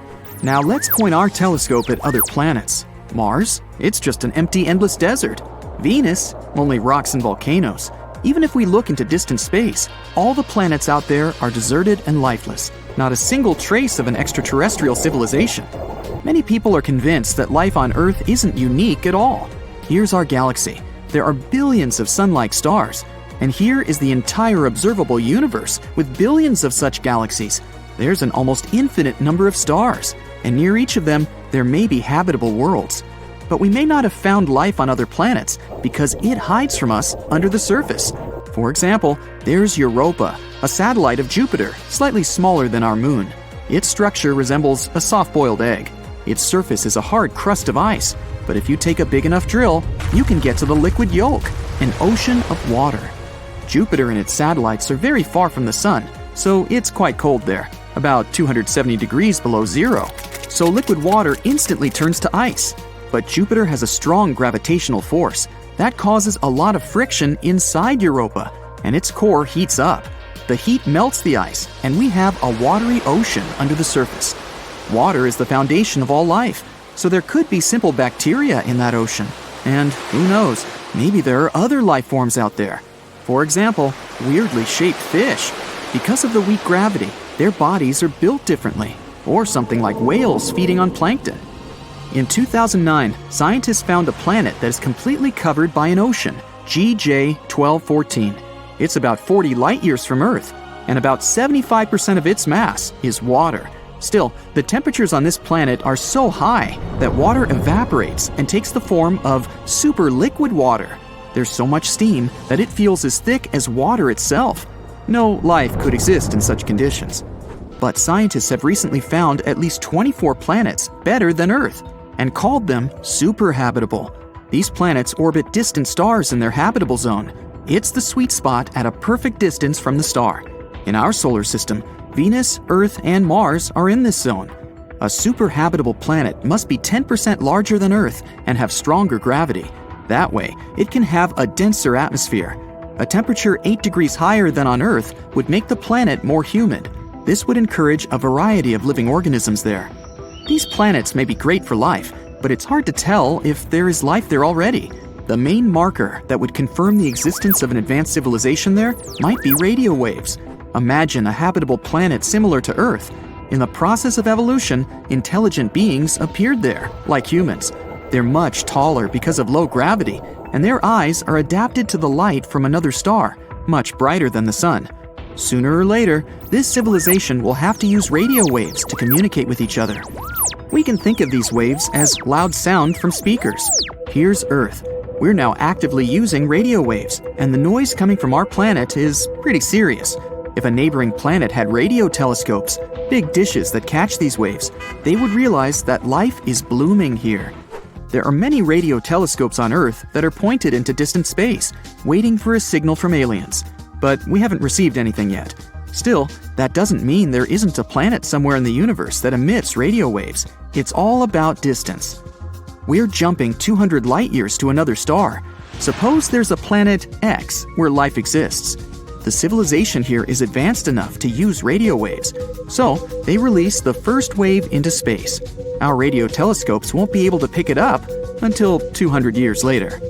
Now let's point our telescope at other planets. Mars, it's just an empty, endless desert. Venus, only rocks and volcanoes. Even if we look into distant space, all the planets out there are deserted and lifeless. Not a single trace of an extraterrestrial civilization. Many people are convinced that life on Earth isn't unique at all. Here's our galaxy. There are billions of sun-like stars. And here is the entire observable universe with billions of such galaxies. There's an almost infinite number of stars, and near each of them, there may be habitable worlds. But we may not have found life on other planets because it hides from us under the surface. For example, there's Europa, a satellite of Jupiter, slightly smaller than our moon. Its structure resembles a soft-boiled egg. Its surface is a hard crust of ice, but if you take a big enough drill, you can get to the liquid yolk, an ocean of water. Jupiter and its satellites are very far from the sun, so it's quite cold there, about 270 degrees below zero. So liquid water instantly turns to ice. But Jupiter has a strong gravitational force that causes a lot of friction inside Europa, and its core heats up. The heat melts the ice, and we have a watery ocean under the surface. Water is the foundation of all life, so there could be simple bacteria in that ocean. And who knows, maybe there are other life forms out there. For example, weirdly shaped fish. Because of the weak gravity, their bodies are built differently, or something like whales feeding on plankton. In 2009, scientists found a planet that is completely covered by an ocean, GJ1214. It's about 40 light-years from Earth, and about 75% of its mass is water. Still, the temperatures on this planet are so high that water evaporates and takes the form of superliquid water. There's so much steam that it feels as thick as water itself. No life could exist in such conditions. But scientists have recently found at least 24 planets better than Earth and called them superhabitable. These planets orbit distant stars in their habitable zone. It's the sweet spot at a perfect distance from the star. In our solar system, Venus, Earth, and Mars are in this zone. A superhabitable planet must be 10% larger than Earth and have stronger gravity. That way, it can have a denser atmosphere. A temperature 8 degrees higher than on Earth would make the planet more humid. This would encourage a variety of living organisms there. These planets may be great for life, but it's hard to tell if there is life there already. The main marker that would confirm the existence of an advanced civilization there might be radio waves. Imagine a habitable planet similar to Earth. In the process of evolution, intelligent beings appeared there, like humans. They're much taller because of low gravity, and their eyes are adapted to the light from another star, much brighter than the sun. Sooner or later, this civilization will have to use radio waves to communicate with each other. We can think of these waves as loud sound from speakers. Here's Earth. We're now actively using radio waves, and the noise coming from our planet is pretty serious. If a neighboring planet had radio telescopes, big dishes that catch these waves, they would realize that life is blooming here. There are many radio telescopes on Earth that are pointed into distant space, waiting for a signal from aliens. But we haven't received anything yet. Still, that doesn't mean there isn't a planet somewhere in the universe that emits radio waves. It's all about distance. We're jumping 200 light-years to another star. Suppose there's a planet X where life exists. The civilization here is advanced enough to use radio waves, so they release the first wave into space. Our radio telescopes won't be able to pick it up until 200 years later.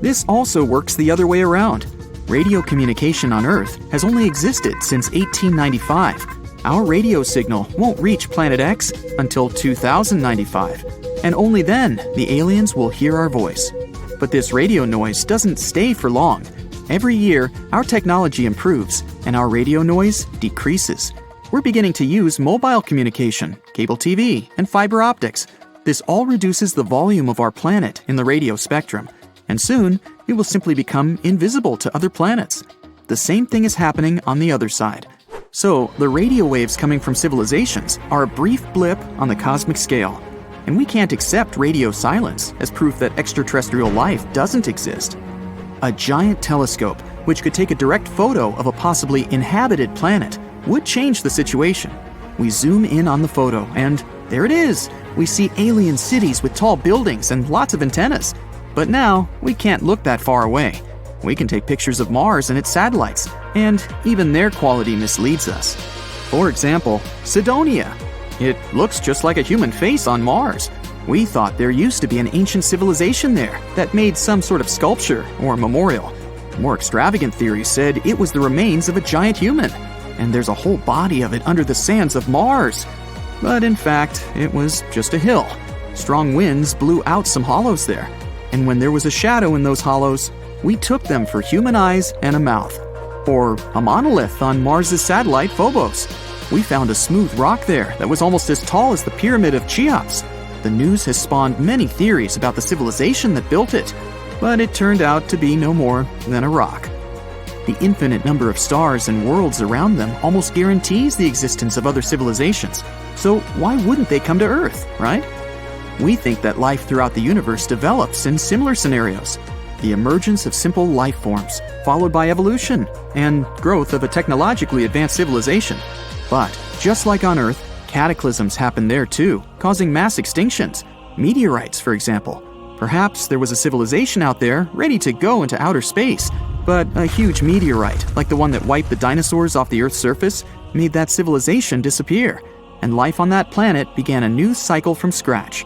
This also works the other way around. Radio communication on Earth has only existed since 1895. Our radio signal won't reach Planet X until 2095, and only then the aliens will hear our voice. But this radio noise doesn't stay for long. Every year, our technology improves, and our radio noise decreases. We're beginning to use mobile communication, cable TV, and fiber optics. This all reduces the volume of our planet in the radio spectrum, and soon it will simply become invisible to other planets. The same thing is happening on the other side. So, the radio waves coming from civilizations are a brief blip on the cosmic scale, and we can't accept radio silence as proof that extraterrestrial life doesn't exist. A giant telescope, which could take a direct photo of a possibly inhabited planet, would change the situation. We zoom in on the photo, and there it is! We see alien cities with tall buildings and lots of antennas. But now, we can't look that far away. We can take pictures of Mars and its satellites, and even their quality misleads us. For example, Cydonia. It looks just like a human face on Mars. We thought there used to be an ancient civilization there that made some sort of sculpture or memorial. More extravagant theories said it was the remains of a giant human, and there's a whole body of it under the sands of Mars. But in fact, it was just a hill. Strong winds blew out some hollows there, and when there was a shadow in those hollows, we took them for human eyes and a mouth. Or a monolith on Mars' satellite Phobos. We found a smooth rock there that was almost as tall as the pyramid of Cheops. The news has spawned many theories about the civilization that built it, but it turned out to be no more than a rock. The infinite number of stars and worlds around them almost guarantees the existence of other civilizations, so why wouldn't they come to Earth, right? We think that life throughout the universe develops in similar scenarios. The emergence of simple life forms, followed by evolution, and growth of a technologically advanced civilization. But, just like on Earth, cataclysms happen there too, causing mass extinctions. Meteorites, for example. Perhaps there was a civilization out there ready to go into outer space, but a huge meteorite, like the one that wiped the dinosaurs off the Earth's surface, made that civilization disappear, and life on that planet began a new cycle from scratch.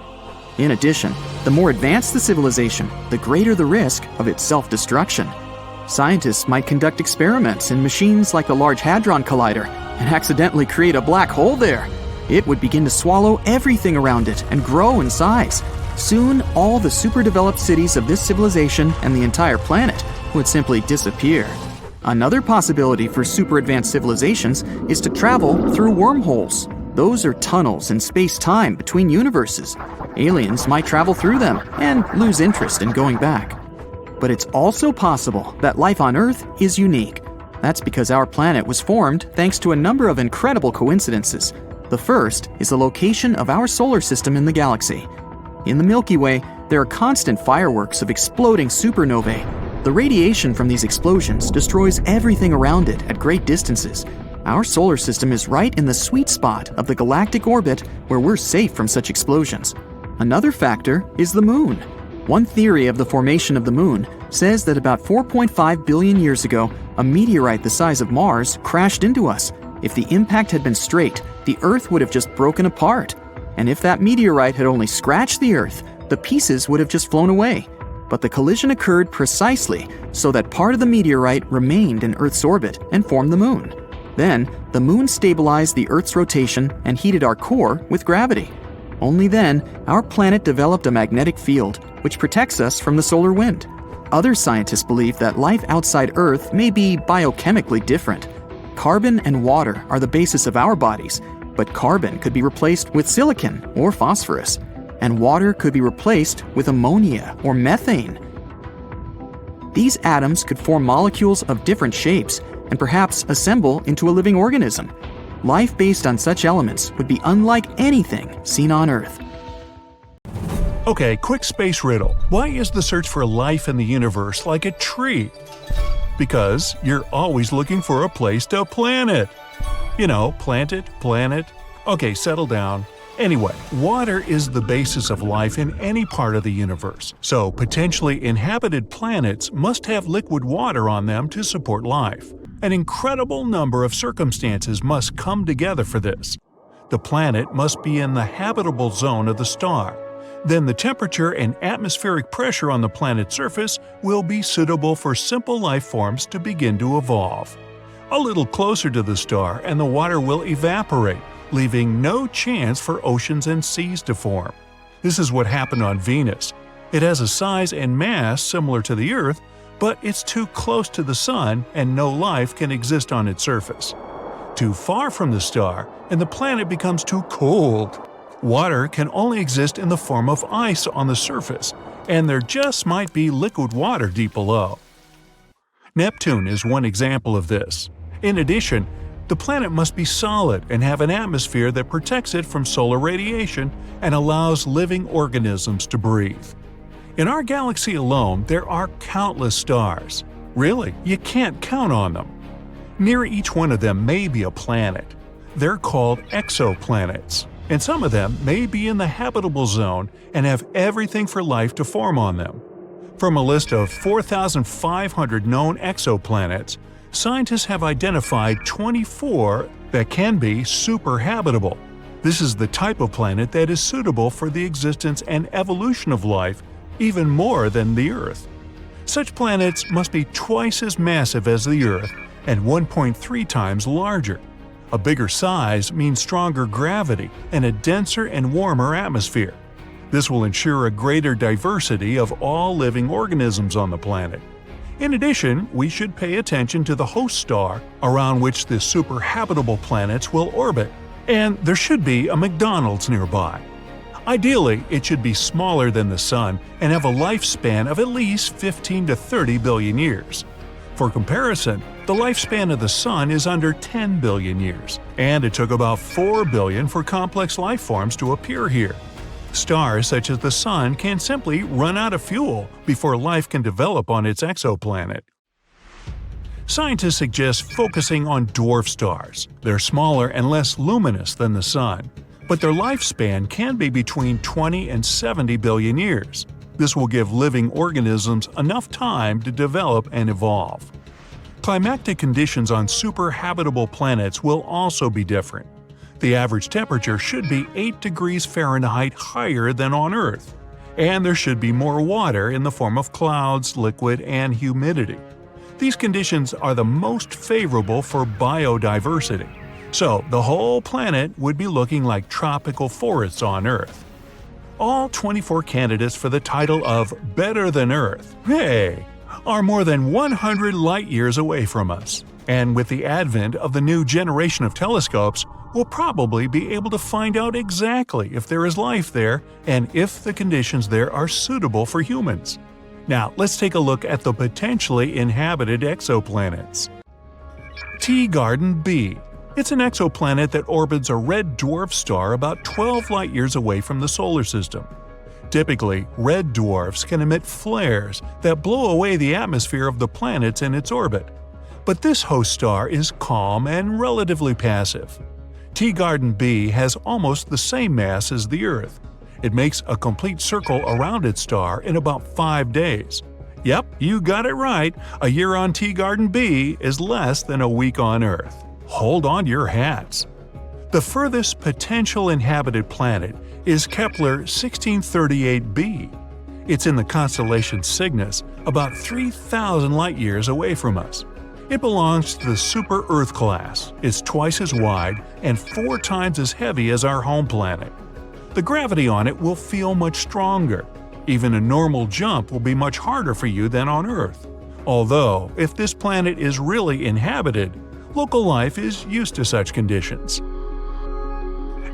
In addition, the more advanced the civilization, the greater the risk of its self-destruction. Scientists might conduct experiments in machines like the Large Hadron Collider and accidentally create a black hole there. It would begin to swallow everything around it and grow in size. Soon, all the super-developed cities of this civilization and the entire planet would simply disappear. Another possibility for super-advanced civilizations is to travel through wormholes. Those are tunnels in space-time between universes. Aliens might travel through them and lose interest in going back. But it's also possible that life on Earth is unique. That's because our planet was formed thanks to a number of incredible coincidences. The first is the location of our solar system in the galaxy. In the Milky Way, there are constant fireworks of exploding supernovae. The radiation from these explosions destroys everything around it at great distances. Our solar system is right in the sweet spot of the galactic orbit where we're safe from such explosions. Another factor is the moon. One theory of the formation of the moon says that about 4.5 billion years ago, a meteorite the size of Mars crashed into us. If the impact had been straight, the Earth would have just broken apart. And if that meteorite had only scratched the Earth, the pieces would have just flown away. But the collision occurred precisely so that part of the meteorite remained in Earth's orbit and formed the moon. Then, the moon stabilized the Earth's rotation and heated our core with gravity. Only then, our planet developed a magnetic field, which protects us from the solar wind. Other scientists believe that life outside Earth may be biochemically different. Carbon and water are the basis of our bodies, but carbon could be replaced with silicon or phosphorus, and water could be replaced with ammonia or methane. These atoms could form molecules of different shapes and perhaps assemble into a living organism. Life based on such elements would be unlike anything seen on Earth. Okay, quick space riddle. Why is the search for life in the universe like a tree? Because you're always looking for a place to plant it. You know, plant it, planet. Okay, settle down. Anyway, water is the basis of life in any part of the universe, so potentially inhabited planets must have liquid water on them to support life. An incredible number of circumstances must come together for this. The planet must be in the habitable zone of the star. Then the temperature and atmospheric pressure on the planet's surface will be suitable for simple life forms to begin to evolve. A little closer to the star and the water will evaporate, leaving no chance for oceans and seas to form. This is what happened on Venus. It has a size and mass similar to the Earth, but it's too close to the Sun and no life can exist on its surface. Too far from the star, and the planet becomes too cold. Water can only exist in the form of ice on the surface, and there just might be liquid water deep below. Neptune is one example of this. In addition, the planet must be solid and have an atmosphere that protects it from solar radiation and allows living organisms to breathe. In our galaxy alone, there are countless stars. Really, you can't count on them. Near each one of them may be a planet. They're called exoplanets, and some of them may be in the habitable zone and have everything for life to form on them. From a list of 4,500 known exoplanets, scientists have identified 24 that can be super-habitable. This is the type of planet that is suitable for the existence and evolution of life even more than the Earth. Such planets must be twice as massive as the Earth and 1.3 times larger. A bigger size means stronger gravity and a denser and warmer atmosphere. This will ensure a greater diversity of all living organisms on the planet. In addition, we should pay attention to the host star around which the super-habitable planets will orbit, and there should be a McDonald's nearby. Ideally, it should be smaller than the Sun and have a lifespan of at least 15 to 30 billion years. For comparison, the lifespan of the Sun is under 10 billion years, and it took about 4 billion for complex life forms to appear here. Stars such as the Sun can simply run out of fuel before life can develop on its exoplanet. Scientists suggest focusing on dwarf stars. They're smaller and less luminous than the Sun, but their lifespan can be between 20 and 70 billion years. This will give living organisms enough time to develop and evolve. Climatic conditions on super-habitable planets will also be different. The average temperature should be 8 degrees Fahrenheit higher than on Earth, and there should be more water in the form of clouds, liquid, and humidity. These conditions are the most favorable for biodiversity, so the whole planet would be looking like tropical forests on Earth. All 24 candidates for the title of Better Than Earth, are more than 100 light-years away from us, and with the advent of the new generation of telescopes, we'll probably be able to find out exactly if there is life there and if the conditions there are suitable for humans. Now, let's take a look at the potentially inhabited exoplanets. T-Garden-B. It's an exoplanet that orbits a red dwarf star about 12 light-years away from the solar system. Typically, red dwarfs can emit flares that blow away the atmosphere of the planets in its orbit. But this host star is calm and relatively passive. T-Garden-B has almost the same mass as the Earth. It makes a complete circle around its star in about 5 days. Yep, you got it right, a year on T-Garden-B is less than a week on Earth. Hold on to your hats. The furthest potential inhabited planet is Kepler-1638b. It's in the constellation Cygnus, about 3,000 light-years away from us. It belongs to the Super-Earth class. It's twice as wide and 4 times as heavy as our home planet. The gravity on it will feel much stronger. Even a normal jump will be much harder for you than on Earth. Although, if this planet is really inhabited, local life is used to such conditions.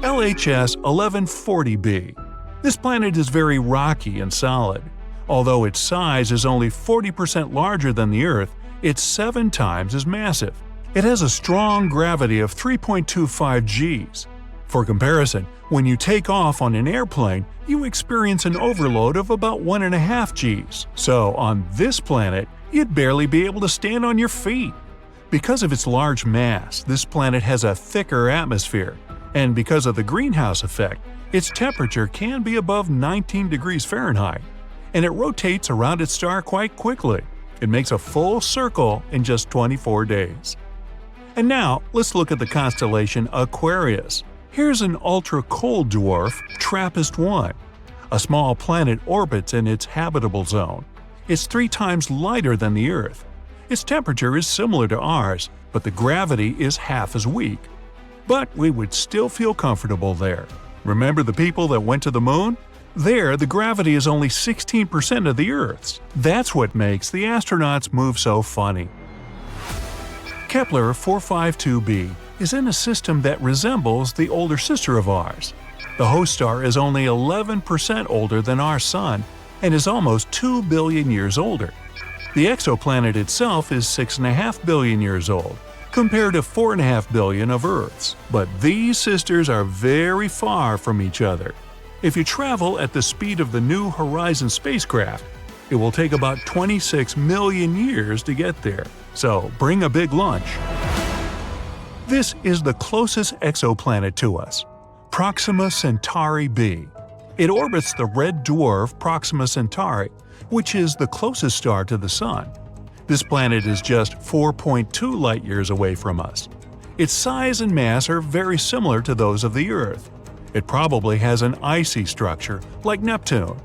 LHS 1140b. This planet is very rocky and solid. Although its size is only 40% larger than the Earth, it's 7 times as massive. It has a strong gravity of 3.25 Gs. For comparison, when you take off on an airplane, you experience an overload of about 1.5 Gs. So on this planet, you'd barely be able to stand on your feet. Because of its large mass, this planet has a thicker atmosphere, and because of the greenhouse effect, its temperature can be above 19 degrees Fahrenheit, and it rotates around its star quite quickly. It makes a full circle in just 24 days. And now, let's look at the constellation Aquarius. Here's an ultra-cold dwarf, TRAPPIST-1. A small planet orbits in its habitable zone. It's 3 times lighter than the Earth. Its temperature is similar to ours, but the gravity is half as weak. But we would still feel comfortable there. Remember the people that went to the moon? There, the gravity is only 16% of the Earth's. That's what makes the astronauts move so funny. Kepler-452b is in a system that resembles the older sister of ours. The host star is only 11% older than our Sun and is almost 2 billion years older. The exoplanet itself is 6.5 billion years old, compared to 4.5 billion of Earth's. But these sisters are very far from each other. If you travel at the speed of the New Horizon spacecraft, it will take about 26 million years to get there. So bring a big lunch. This is the closest exoplanet to us, Proxima Centauri b. It orbits the red dwarf Proxima Centauri, which is the closest star to the Sun. This planet is just 4.2 light-years away from us. Its size and mass are very similar to those of the Earth. It probably has an icy structure, like Neptune.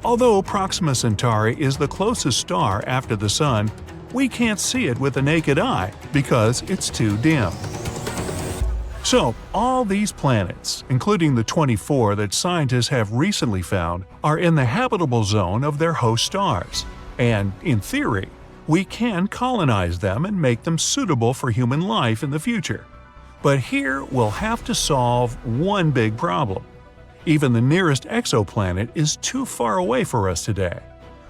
Although Proxima Centauri is the closest star after the Sun, we can't see it with the naked eye because it's too dim. So, all these planets, including the 24 that scientists have recently found, are in the habitable zone of their host stars. And, in theory, we can colonize them and make them suitable for human life in the future. But here we'll have to solve one big problem. Even the nearest exoplanet is too far away for us today.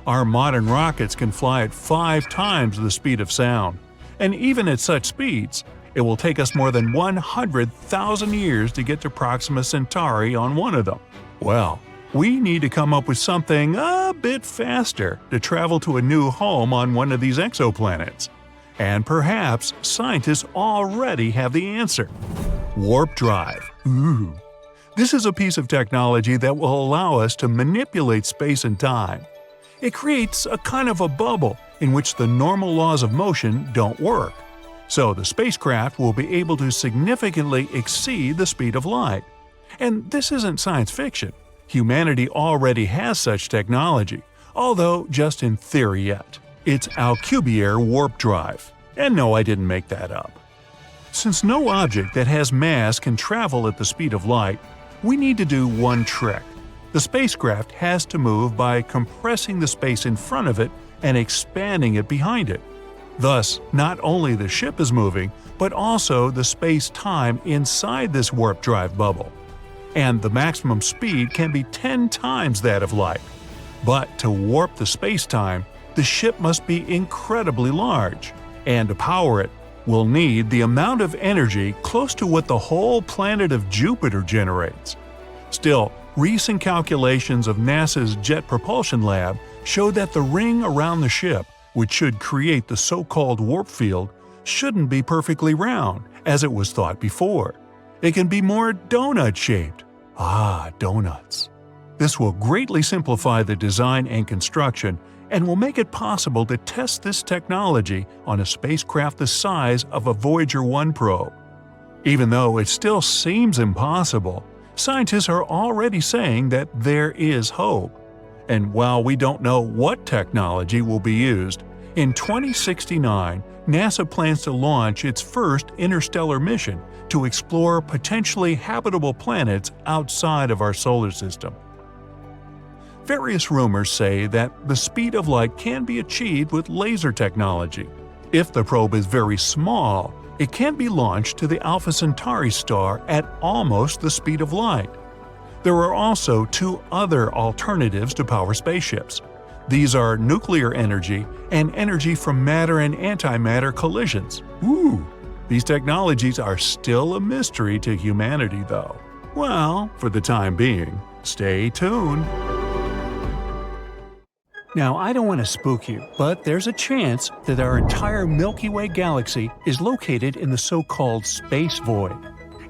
Our modern rockets can fly at 5 times the speed of sound, and even at such speeds, it will take us more than 100,000 years to get to Proxima Centauri on one of them. Well, we need to come up with something a bit faster to travel to a new home on one of these exoplanets. And perhaps scientists already have the answer. Warp drive. Ooh. This is a piece of technology that will allow us to manipulate space and time. It creates a kind of a bubble in which the normal laws of motion don't work. So the spacecraft will be able to significantly exceed the speed of light. And this isn't science fiction. Humanity already has such technology, although just in theory yet. It's Alcubierre warp drive. And no, I didn't make that up. Since no object that has mass can travel at the speed of light, we need to do one trick. The spacecraft has to move by compressing the space in front of it and expanding it behind it. Thus, not only the ship is moving, but also the space-time inside this warp drive bubble. And the maximum speed can be 10 times that of light. But to warp the space-time, the ship must be incredibly large, and to power it, we'll need the amount of energy close to what the whole planet of Jupiter generates. Still, recent calculations of NASA's Jet Propulsion Lab show that the ring around the ship, which should create the so-called warp field, shouldn't be perfectly round, as it was thought before. It can be more donut-shaped. Ah, donuts. This will greatly simplify the design and construction, and will make it possible to test this technology on a spacecraft the size of a Voyager 1 probe. Even though it still seems impossible, scientists are already saying that there is hope. And while we don't know what technology will be used, in 2069, NASA plans to launch its first interstellar mission to explore potentially habitable planets outside of our solar system. Various rumors say that the speed of light can be achieved with laser technology. If the probe is very small, it can be launched to the Alpha Centauri star at almost the speed of light. There are also 2 other alternatives to power spaceships. These are nuclear energy and energy from matter and antimatter collisions. Ooh! These technologies are still a mystery to humanity, though. Well, for the time being, stay tuned. Now, I don't want to spook you, but there's a chance that our entire Milky Way galaxy is located in the so-called space void.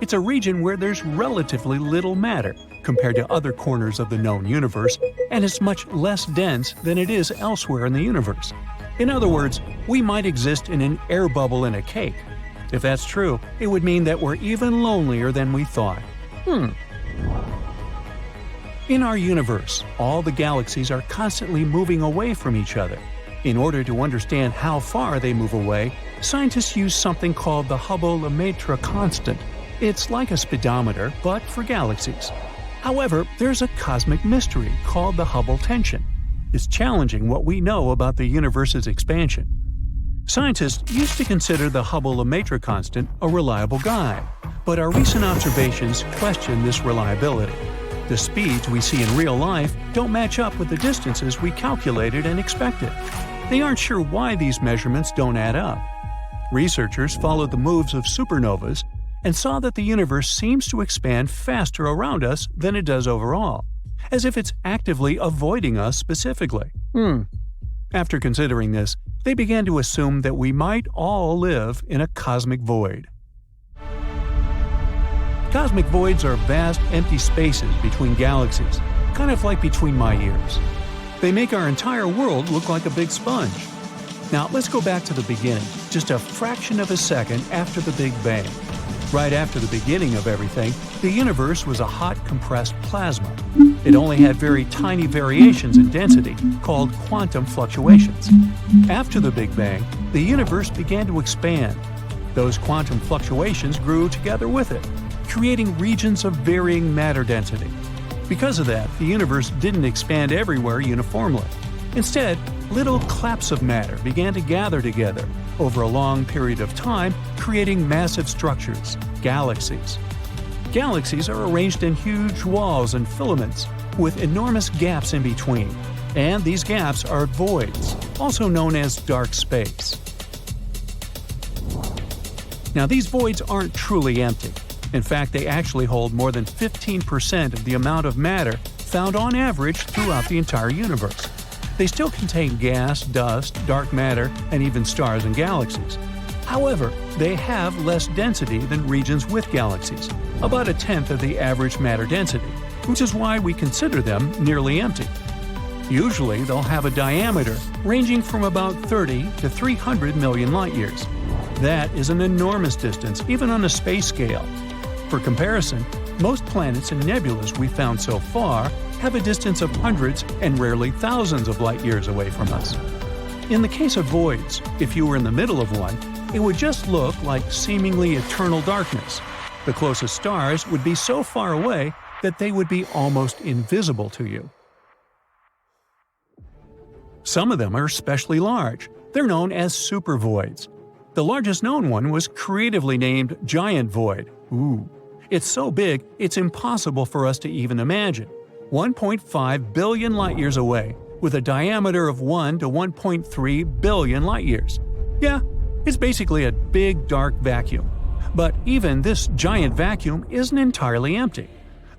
It's a region where there's relatively little matter compared to other corners of the known universe, and it's much less dense than it is elsewhere in the universe. In other words, we might exist in an air bubble in a cake. If that's true, it would mean that we're even lonelier than we thought. In our universe, all the galaxies are constantly moving away from each other. In order to understand how far they move away, scientists use something called the Hubble-Lemaitre constant. It's like a speedometer, but for galaxies. However, there's a cosmic mystery called the Hubble tension. It's challenging what we know about the universe's expansion. Scientists used to consider the Hubble-Lemaitre constant a reliable guide, but our recent observations question this reliability. The speeds we see in real life don't match up with the distances we calculated and expected. They aren't sure why these measurements don't add up. Researchers followed the moves of supernovas and saw that the universe seems to expand faster around us than it does overall, as if it's actively avoiding us specifically. After considering this, they began to assume that we might all live in a cosmic void. Cosmic voids are vast, empty spaces between galaxies, kind of like between my ears. They make our entire world look like a big sponge. Now let's go back to the beginning, just a fraction of a second after the Big Bang. Right after the beginning of everything, the universe was a hot compressed plasma. It only had very tiny variations in density, called quantum fluctuations. After the Big Bang, the universe began to expand. Those quantum fluctuations grew together with it, creating regions of varying matter density. Because of that, the universe didn't expand everywhere uniformly. Instead, little claps of matter began to gather together over a long period of time, creating massive structures, galaxies. Galaxies are arranged in huge walls and filaments, with enormous gaps in between. And these gaps are voids, also known as dark space. Now, these voids aren't truly empty. In fact, they actually hold more than 15% of the amount of matter found on average throughout the entire universe. They still contain gas, dust, dark matter, and even stars and galaxies. However, they have less density than regions with galaxies, about a tenth of the average matter density, which is why we consider them nearly empty. Usually, they'll have a diameter ranging from about 30 to 300 million light-years. That is an enormous distance, even on a space scale. For comparison, most planets and nebulas we've found so far have a distance of hundreds and rarely thousands of light-years away from us. In the case of voids, if you were in the middle of one, it would just look like seemingly eternal darkness. The closest stars would be so far away that they would be almost invisible to you. Some of them are especially large. They're known as supervoids. The largest known one was creatively named Giant Void. It's so big, it's impossible for us to even imagine. 1.5 billion light-years away, with a diameter of 1 to 1.3 billion light-years. Yeah, it's basically a big dark vacuum. But even this giant vacuum isn't entirely empty.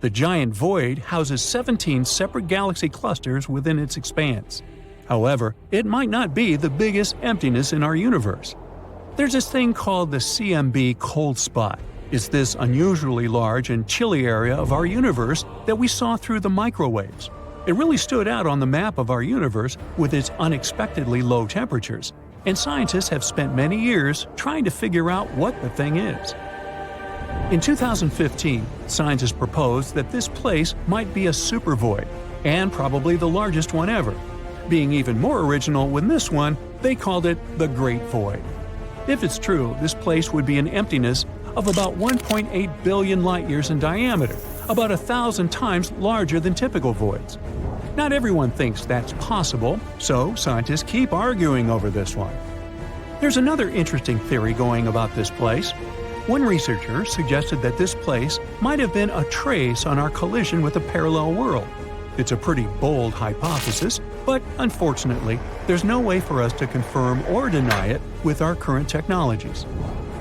The giant void houses 17 separate galaxy clusters within its expanse. However, it might not be the biggest emptiness in our universe. There's this thing called the CMB cold spot. It's this unusually large and chilly area of our universe that we saw through the microwaves. It really stood out on the map of our universe with its unexpectedly low temperatures, and scientists have spent many years trying to figure out what the thing is. In 2015, scientists proposed that this place might be a supervoid, and probably the largest one ever. Being even more original with this one, they called it the Great Void. If it's true, this place would be an emptiness of about 1.8 billion light-years in diameter, about 1,000 times larger than typical voids. Not everyone thinks that's possible, so scientists keep arguing over this one. There's another interesting theory going about this place. One researcher suggested that this place might have been a trace on our collision with a parallel world. It's a pretty bold hypothesis, but unfortunately, there's no way for us to confirm or deny it with our current technologies.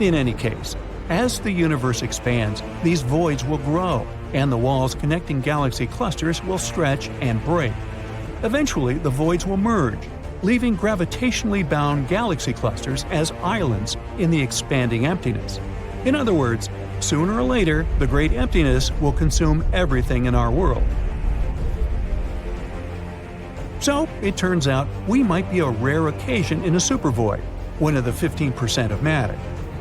In any case, as the universe expands, these voids will grow, and the walls connecting galaxy clusters will stretch and break. Eventually, the voids will merge, leaving gravitationally bound galaxy clusters as islands in the expanding emptiness. In other words, sooner or later, the great emptiness will consume everything in our world. So, it turns out we might be a rare occasion in a supervoid, one of the 15% of matter.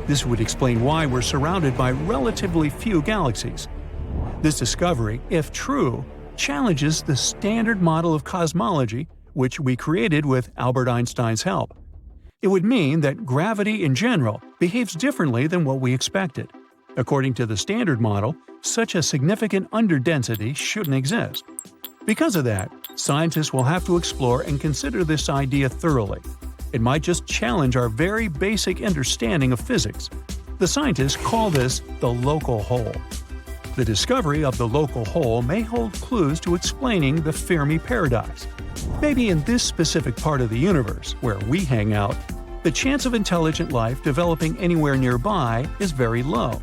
This would explain why we're surrounded by relatively few galaxies. This discovery, if true, challenges the standard model of cosmology, which we created with Albert Einstein's help. It would mean that gravity in general behaves differently than what we expected. According to the standard model, such a significant underdensity shouldn't exist. Because of that, scientists will have to explore and consider this idea thoroughly. It might just challenge our very basic understanding of physics. The scientists call this the local hole. The discovery of the local hole may hold clues to explaining the Fermi paradox. Maybe in this specific part of the universe, where we hang out, the chance of intelligent life developing anywhere nearby is very low.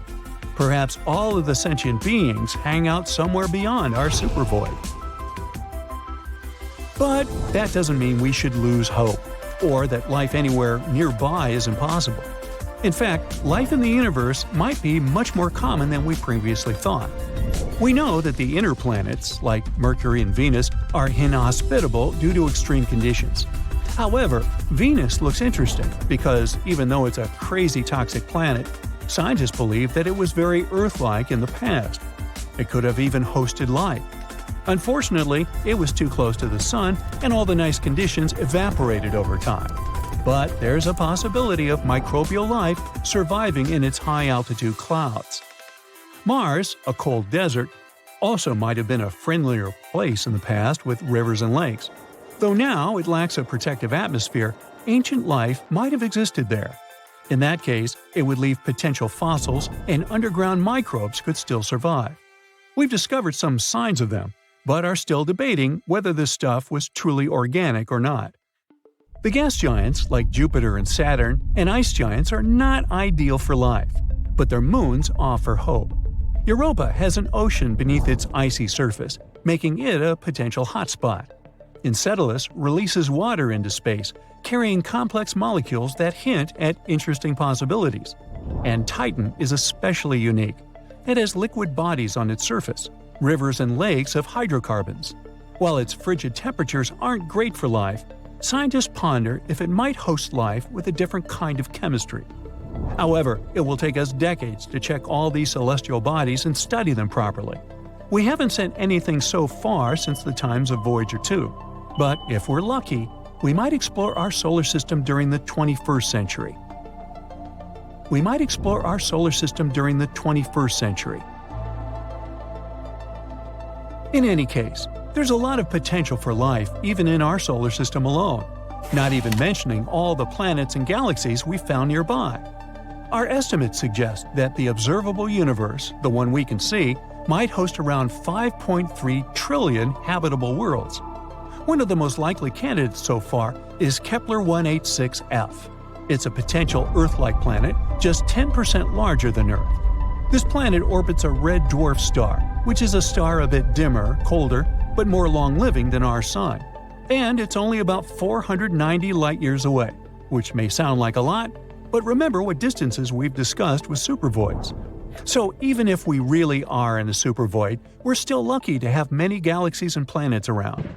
Perhaps all of the sentient beings hang out somewhere beyond our supervoid. But that doesn't mean we should lose hope, or that life anywhere nearby is impossible. In fact, life in the universe might be much more common than we previously thought. We know that the inner planets, like Mercury and Venus, are inhospitable due to extreme conditions. However, Venus looks interesting because even though it's a crazy toxic planet, scientists believe that it was very Earth-like in the past. It could have even hosted life. Unfortunately, it was too close to the Sun and all the nice conditions evaporated over time. But there's a possibility of microbial life surviving in its high-altitude clouds. Mars, a cold desert, also might have been a friendlier place in the past with rivers and lakes. Though now it lacks a protective atmosphere, ancient life might have existed there. In that case, it would leave potential fossils and underground microbes could still survive. We've discovered some signs of them, but are still debating whether this stuff was truly organic or not. The gas giants, like Jupiter and Saturn, and ice giants are not ideal for life, but their moons offer hope. Europa has an ocean beneath its icy surface, making it a potential hotspot. Enceladus releases water into space, carrying complex molecules that hint at interesting possibilities. And Titan is especially unique. It has liquid bodies on its surface, rivers and lakes of hydrocarbons. While its frigid temperatures aren't great for life, scientists ponder if it might host life with a different kind of chemistry. However, it will take us decades to check all these celestial bodies and study them properly. We haven't sent anything so far since the times of Voyager 2, but if we're lucky, we might explore our solar system during the 21st century. In any case, there's a lot of potential for life even in our solar system alone, not even mentioning all the planets and galaxies we found nearby. Our estimates suggest that the observable universe, the one we can see, might host around 5.3 trillion habitable worlds. One of the most likely candidates so far is Kepler-186f. It's a potential Earth-like planet, just 10% larger than Earth. This planet orbits a red dwarf star, which is a star a bit dimmer, colder, but more long-living than our Sun. And it's only about 490 light-years away, which may sound like a lot, but remember what distances we've discussed with supervoids. So even if we really are in a supervoid, we're still lucky to have many galaxies and planets around.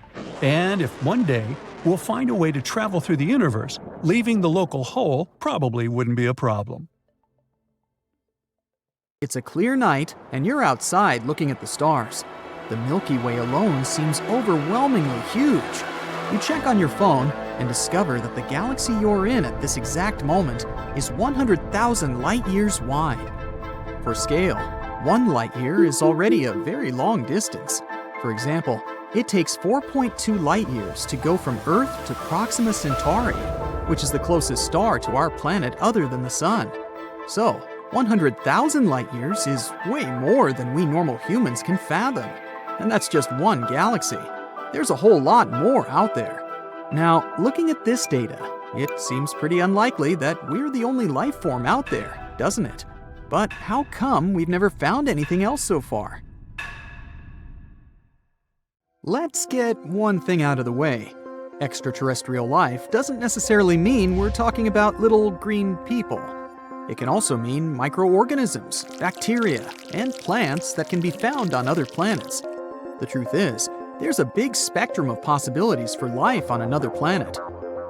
And if one day we'll find a way to travel through the universe, leaving the local hole probably wouldn't be a problem. It's a clear night, and you're outside looking at the stars. The Milky Way alone seems overwhelmingly huge. You check on your phone and discover that the galaxy you're in at this exact moment is 100,000 light-years wide. For scale, 1 light-year is already a very long distance. For example, it takes 4.2 light-years to go from Earth to Proxima Centauri, which is the closest star to our planet other than the Sun. So, 100,000 light-years is way more than we normal humans can fathom. And that's just one galaxy. There's a whole lot more out there. Now, looking at this data, it seems pretty unlikely that we're the only life form out there, doesn't it? But how come we've never found anything else so far? Let's get one thing out of the way. Extraterrestrial life doesn't necessarily mean we're talking about little green people. It can also mean microorganisms, bacteria, and plants that can be found on other planets. The truth is, there's a big spectrum of possibilities for life on another planet.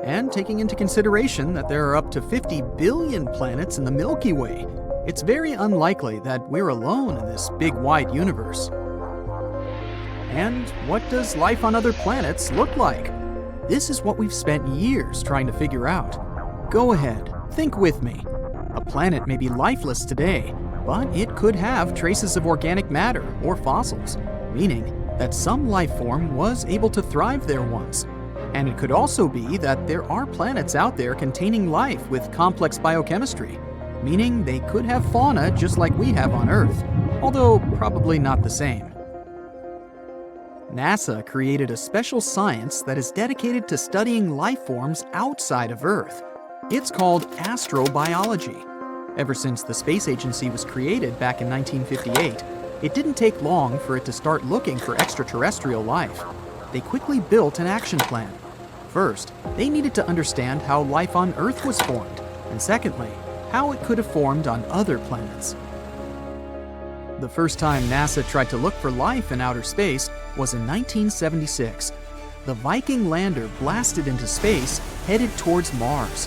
And taking into consideration that there are up to 50 billion planets in the Milky Way, it's very unlikely that we're alone in this big wide universe. And what does life on other planets look like? This is what we've spent years trying to figure out. Go ahead, think with me. A planet may be lifeless today, but it could have traces of organic matter or fossils, meaning that some life form was able to thrive there once. And it could also be that there are planets out there containing life with complex biochemistry, meaning they could have fauna just like we have on Earth, although probably not the same. NASA created a special science that is dedicated to studying life forms outside of Earth. It's called astrobiology. Ever since the space agency was created back in 1958, it didn't take long for it to start looking for extraterrestrial life. They quickly built an action plan. First, they needed to understand how life on Earth was formed, and secondly, how it could have formed on other planets. The first time NASA tried to look for life in outer space was in 1976. The Viking lander blasted into space, headed towards Mars.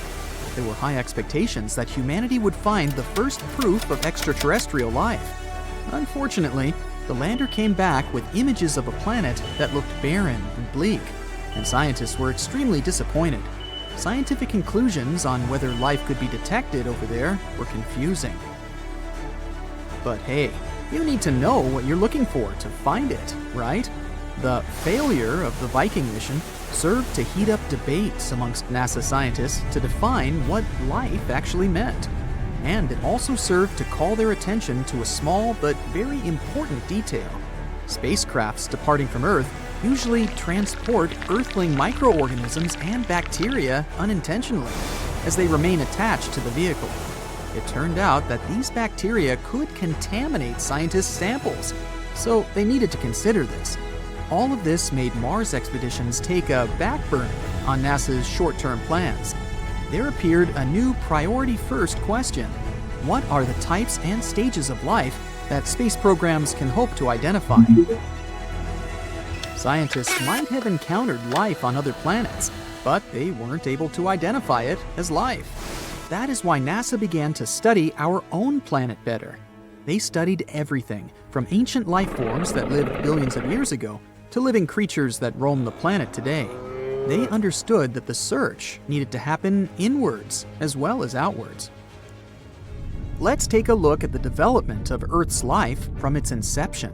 There were high expectations that humanity would find the first proof of extraterrestrial life. Unfortunately, the lander came back with images of a planet that looked barren and bleak, and scientists were extremely disappointed. Scientific conclusions on whether life could be detected over there were confusing. But hey, you need to know what you're looking for to find it, right? The failure of the Viking mission served to heat up debates amongst NASA scientists to define what life actually meant. And it also served to call their attention to a small but very important detail. Spacecrafts departing from Earth usually transport Earthling microorganisms and bacteria unintentionally, as they remain attached to the vehicle. It turned out that these bacteria could contaminate scientists' samples, so they needed to consider this. All of this made Mars expeditions take a back burner on NASA's short-term plans. There appeared a new priority-first question. What are the types and stages of life that space programs can hope to identify? Scientists might have encountered life on other planets, but they weren't able to identify it as life. That is why NASA began to study our own planet better. They studied everything, from ancient life forms that lived billions of years ago to living creatures that roam the planet today. They understood that the search needed to happen inwards as well as outwards. Let's take a look at the development of Earth's life from its inception.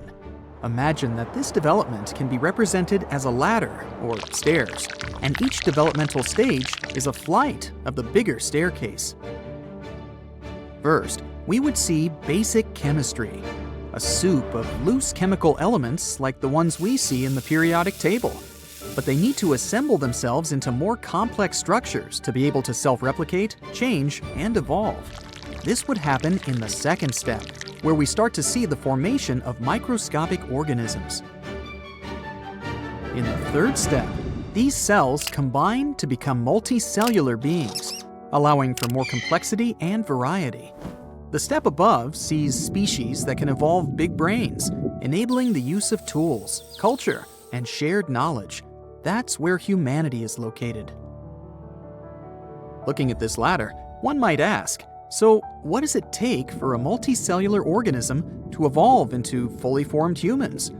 Imagine that this development can be represented as a ladder, or stairs, and each developmental stage is a flight of the bigger staircase. First, we would see basic chemistry, a soup of loose chemical elements like the ones we see in the periodic table. But they need to assemble themselves into more complex structures to be able to self-replicate, change, and evolve. This would happen in the second step, where we start to see the formation of microscopic organisms. In the third step, these cells combine to become multicellular beings, allowing for more complexity and variety. The step above sees species that can evolve big brains, enabling the use of tools, culture, and shared knowledge. That's where humanity is located. Looking at this ladder, one might ask, so what does it take for a multicellular organism to evolve into fully formed humans?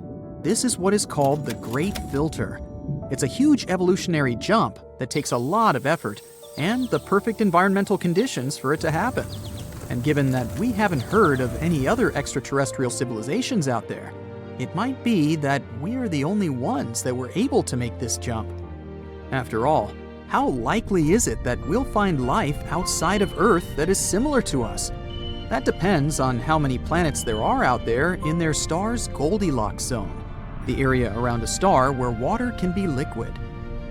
This is what is called the Great Filter. It's a huge evolutionary jump that takes a lot of effort and the perfect environmental conditions for it to happen. And given that we haven't heard of any other extraterrestrial civilizations out there, it might be that we are the only ones that were able to make this jump. After all, how likely is it that we'll find life outside of Earth that is similar to us? That depends on how many planets there are out there in their star's Goldilocks zone, the area around a star where water can be liquid.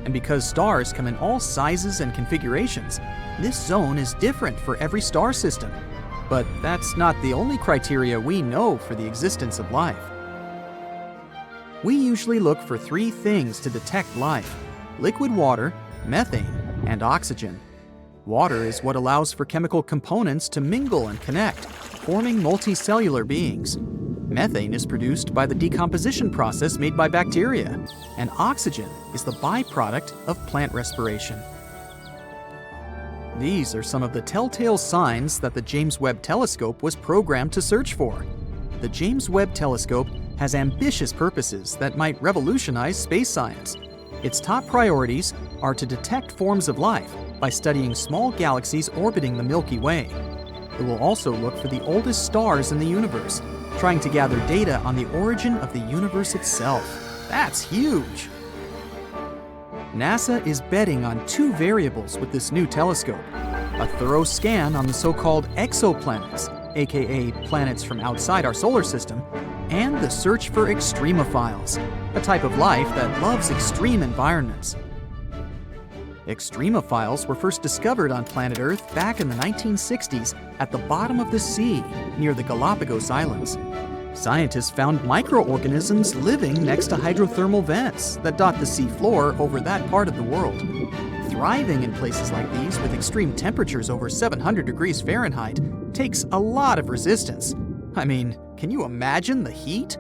And because stars come in all sizes and configurations, this zone is different for every star system. But that's not the only criteria we know for the existence of life. We usually look for three things to detect life: liquid water, methane, and oxygen. Water is what allows for chemical components to mingle and connect, forming multicellular beings. Methane is produced by the decomposition process made by bacteria, and oxygen is the byproduct of plant respiration. These are some of the telltale signs that the James Webb Telescope was programmed to search for. The James Webb Telescope has ambitious purposes that might revolutionize space science. Its top priorities are to detect forms of life by studying small galaxies orbiting the Milky Way. It will also look for the oldest stars in the universe, trying to gather data on the origin of the universe itself. That's huge! NASA is betting on two variables with this new telescope: a thorough scan on the so-called exoplanets, aka planets from outside our solar system, and the search for extremophiles, a type of life that loves extreme environments. Extremophiles were first discovered on planet Earth back in the 1960s at the bottom of the sea near the Galapagos Islands. Scientists found microorganisms living next to hydrothermal vents that dot the sea floor over that part of the world. thriving in places like these with extreme temperatures over 700 degrees Fahrenheit takes a lot of resistance. I mean, can you imagine the heat?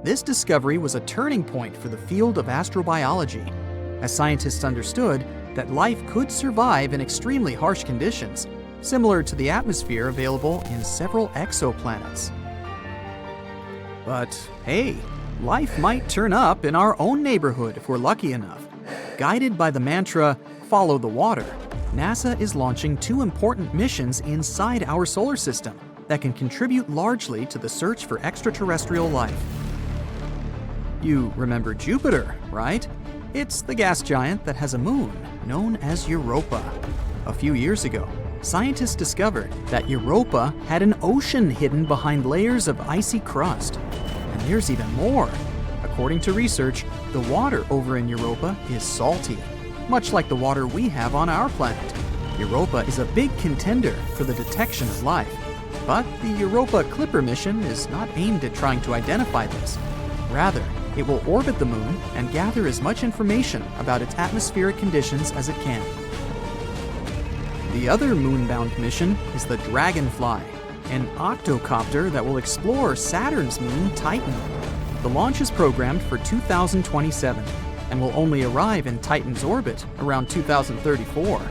This discovery was a turning point for the field of astrobiology, as scientists understood that life could survive in extremely harsh conditions, similar to the atmosphere available in several exoplanets. But hey, life might turn up in our own neighborhood if we're lucky enough. Guided by the mantra, "Follow the water," NASA is launching 2 important missions inside our solar system that can contribute largely to the search for extraterrestrial life. You remember Jupiter, right? It's the gas giant that has a moon known as Europa. A few years ago, scientists discovered that Europa had an ocean hidden behind layers of icy crust. And there's even more. According to research, the water over in Europa is salty, much like the water we have on our planet. Europa is a big contender for the detection of life. But the Europa Clipper mission is not aimed at trying to identify this. Rather, it will orbit the moon and gather as much information about its atmospheric conditions as it can. The other moon-bound mission is the Dragonfly, an octocopter that will explore Saturn's moon Titan. The launch is programmed for 2027 and will only arrive in Titan's orbit around 2034.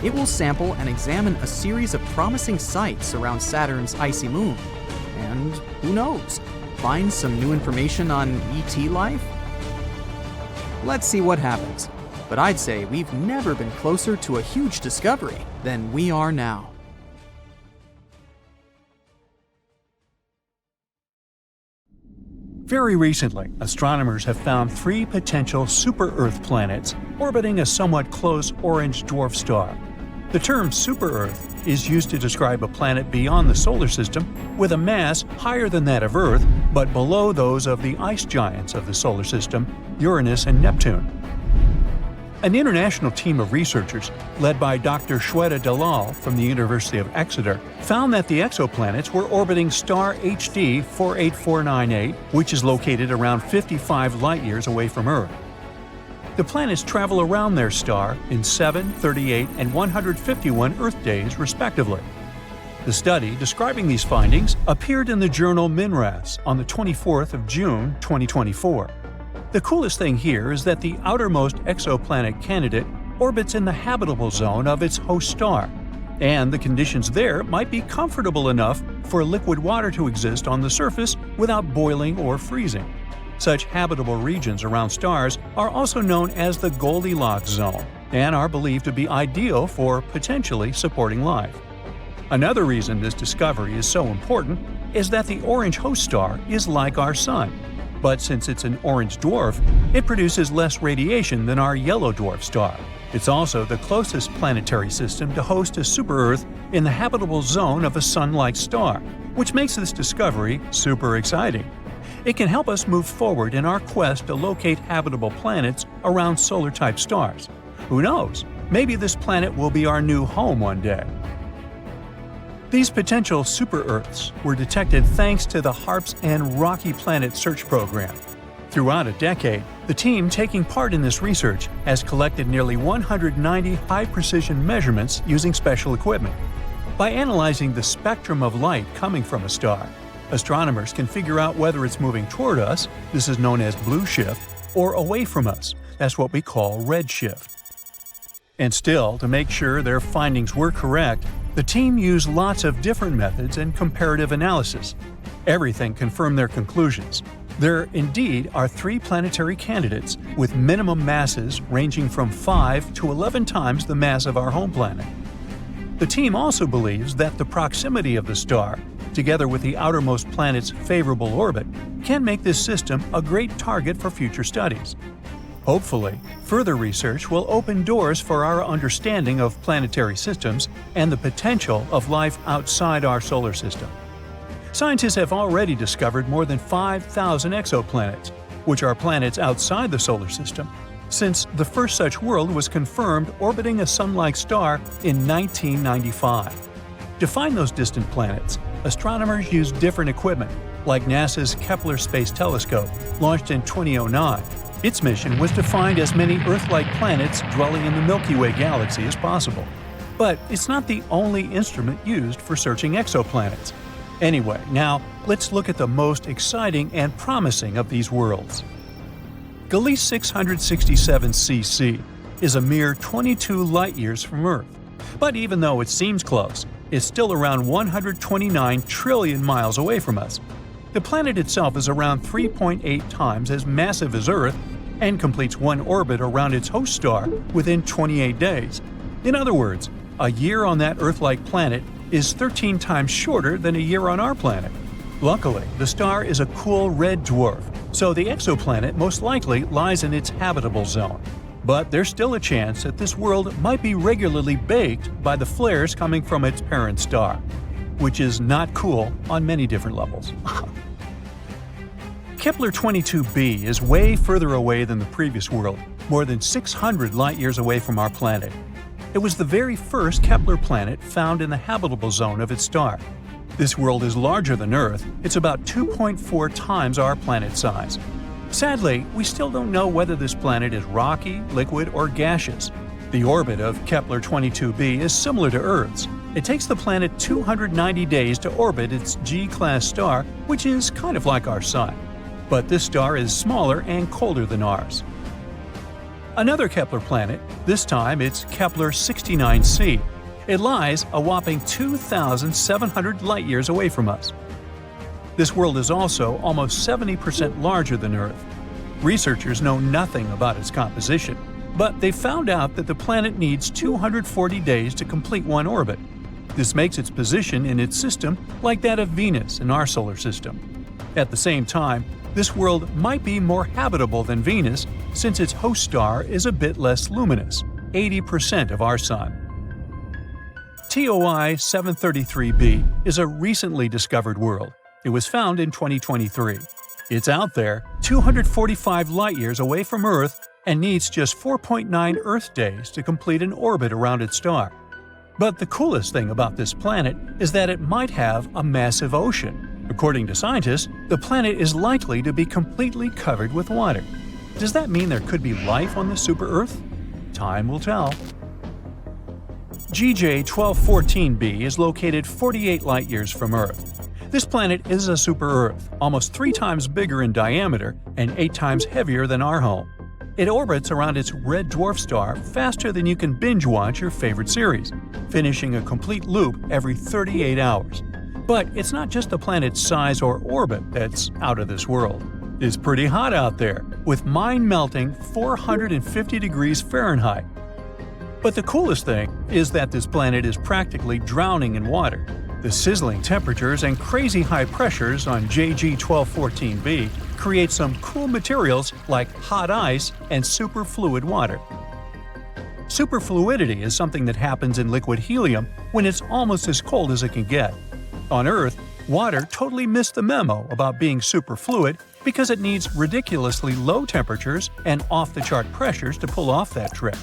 It will sample and examine a series of promising sites around Saturn's icy moon. And who knows, find some new information on ET life? Let's see what happens. But I'd say we've never been closer to a huge discovery than we are now. Very recently, astronomers have found 3 potential super-Earth planets orbiting a somewhat close orange dwarf star. The term super-Earth is used to describe a planet beyond the solar system with a mass higher than that of Earth, but below those of the ice giants of the solar system, Uranus and Neptune. An international team of researchers, led by Dr. Shweta Dalal from the University of Exeter, found that the exoplanets were orbiting star HD 48498, which is located around 55 light-years away from Earth. The planets travel around their star in 7, 38, and 151 Earth days, respectively. The study describing these findings appeared in the journal MinRes on the 24th of June, 2024. The coolest thing here is that the outermost exoplanet candidate orbits in the habitable zone of its host star, and the conditions there might be comfortable enough for liquid water to exist on the surface without boiling or freezing. Such habitable regions around stars are also known as the Goldilocks zone and are believed to be ideal for potentially supporting life. Another reason this discovery is so important is that the orange host star is like our Sun. But since it's an orange dwarf, it produces less radiation than our yellow dwarf star. It's also the closest planetary system to host a super-Earth in the habitable zone of a Sun-like star, which makes this discovery super exciting. It can help us move forward in our quest to locate habitable planets around solar-type stars. Who knows? Maybe this planet will be our new home one day. These potential super-Earths were detected thanks to the HARPS and Rocky Planet Search Program. Throughout a decade, the team taking part in this research has collected nearly 190 high-precision measurements using special equipment. By analyzing the spectrum of light coming from a star, astronomers can figure out whether it's moving toward us, this is known as blue shift, or away from us, that's what we call red shift. And still, to make sure their findings were correct, the team used lots of different methods and comparative analysis. Everything confirmed their conclusions. There indeed are 3 planetary candidates with minimum masses ranging from 5 to 11 times the mass of our home planet. The team also believes that the proximity of the star, together with the outermost planet's favorable orbit, can make this system a great target for future studies. Hopefully, further research will open doors for our understanding of planetary systems and the potential of life outside our solar system. Scientists have already discovered more than 5,000 exoplanets, which are planets outside the solar system, since the first such world was confirmed orbiting a Sun-like star in 1995. To find those distant planets, astronomers use different equipment, like NASA's Kepler Space Telescope, launched in 2009, Its mission was to find as many Earth-like planets dwelling in the Milky Way galaxy as possible. But it's not the only instrument used for searching exoplanets. Anyway, now let's look at the most exciting and promising of these worlds. Gliese 667 cc is a mere 22 light-years from Earth. But even though it seems close, it's still around 129 trillion miles away from us. The planet itself is around 3.8 times as massive as Earth and completes one orbit around its host star within 28 days. In other words, a year on that Earth-like planet is 13 times shorter than a year on our planet. Luckily, the star is a cool red dwarf, so the exoplanet most likely lies in its habitable zone. But there's still a chance that this world might be regularly baked by the flares coming from its parent star, which is not cool on many different levels. Kepler-22b is way further away than the previous world, more than 600 light-years away from our planet. It was the very first Kepler planet found in the habitable zone of its star. This world is larger than Earth. It's about 2.4 times our planet size. Sadly, we still don't know whether this planet is rocky, liquid, or gaseous. The orbit of Kepler-22b is similar to Earth's. It takes the planet 290 days to orbit its G-class star, which is kind of like our Sun. But this star is smaller and colder than ours. Another Kepler planet, this time it's Kepler-69c. It lies a whopping 2,700 light-years away from us. This world is also almost 70% larger than Earth. Researchers know nothing about its composition, but they found out that the planet needs 240 days to complete one orbit. This makes its position in its system like that of Venus in our solar system. At the same time, this world might be more habitable than Venus since its host star is a bit less luminous, 80% of our Sun. TOI 733b is a recently discovered world. It was found in 2023. It's out there, 245 light-years away from Earth, and needs just 4.9 Earth days to complete an orbit around its star. But the coolest thing about this planet is that it might have a massive ocean. According to scientists, the planet is likely to be completely covered with water. Does that mean there could be life on this super-Earth? Time will tell. GJ 1214b is located 48 light-years from Earth. This planet is a super-Earth, almost 3 times bigger in diameter and 8 times heavier than our home. It orbits around its red dwarf star faster than you can binge-watch your favorite series, finishing a complete loop every 38 hours. But it's not just the planet's size or orbit that's out of this world. It's pretty hot out there, with mind-melting 450 degrees Fahrenheit. But the coolest thing is that this planet is practically drowning in water. The sizzling temperatures and crazy high pressures on JG 1214b create some cool materials like hot ice and superfluid water. Superfluidity is something that happens in liquid helium when it's almost as cold as it can get. On Earth, water totally missed the memo about being superfluid because it needs ridiculously low temperatures and off-the-chart pressures to pull off that trick.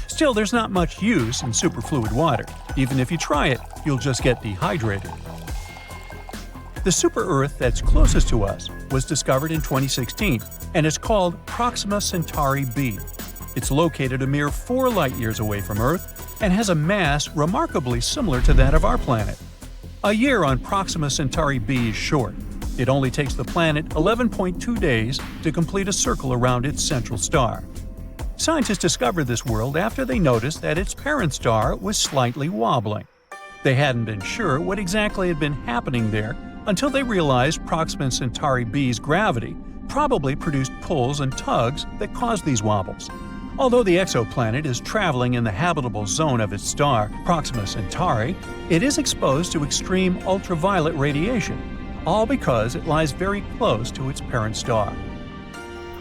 Still, there's not much use in superfluid water. Even if you try it, you'll just get dehydrated. The super-Earth that's closest to us was discovered in 2016, and it's called Proxima Centauri b. It's located a mere 4 light-years away from Earth and has a mass remarkably similar to that of our planet. A year on Proxima Centauri b is short. It only takes the planet 11.2 days to complete a circle around its central star. Scientists discovered this world after they noticed that its parent star was slightly wobbling. They hadn't been sure what exactly had been happening there until they realized Proxima Centauri b's gravity probably produced pulls and tugs that caused these wobbles. Although the exoplanet is traveling in the habitable zone of its star, Proxima Centauri, it is exposed to extreme ultraviolet radiation, all because it lies very close to its parent star.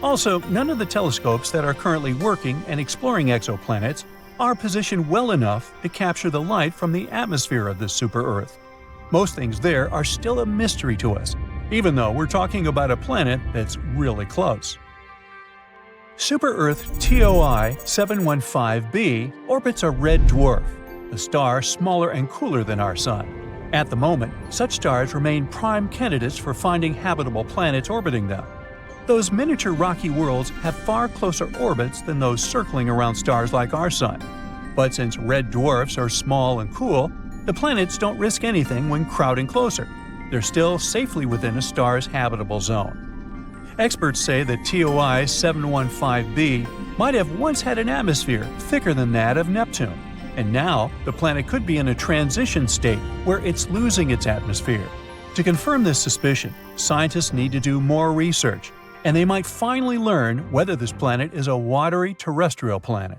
Also, none of the telescopes that are currently working and exploring exoplanets are positioned well enough to capture the light from the atmosphere of this super-Earth. Most things there are still a mystery to us, even though we're talking about a planet that's really close. Super-Earth TOI 715b orbits a red dwarf, a star smaller and cooler than our Sun. At the moment, such stars remain prime candidates for finding habitable planets orbiting them. Those miniature rocky worlds have far closer orbits than those circling around stars like our Sun. But since red dwarfs are small and cool, the planets don't risk anything when crowding closer. They're still safely within a star's habitable zone. Experts say that TOI 715b might have once had an atmosphere thicker than that of Neptune, and now the planet could be in a transition state where it's losing its atmosphere. To confirm this suspicion, scientists need to do more research, and they might finally learn whether this planet is a watery terrestrial planet.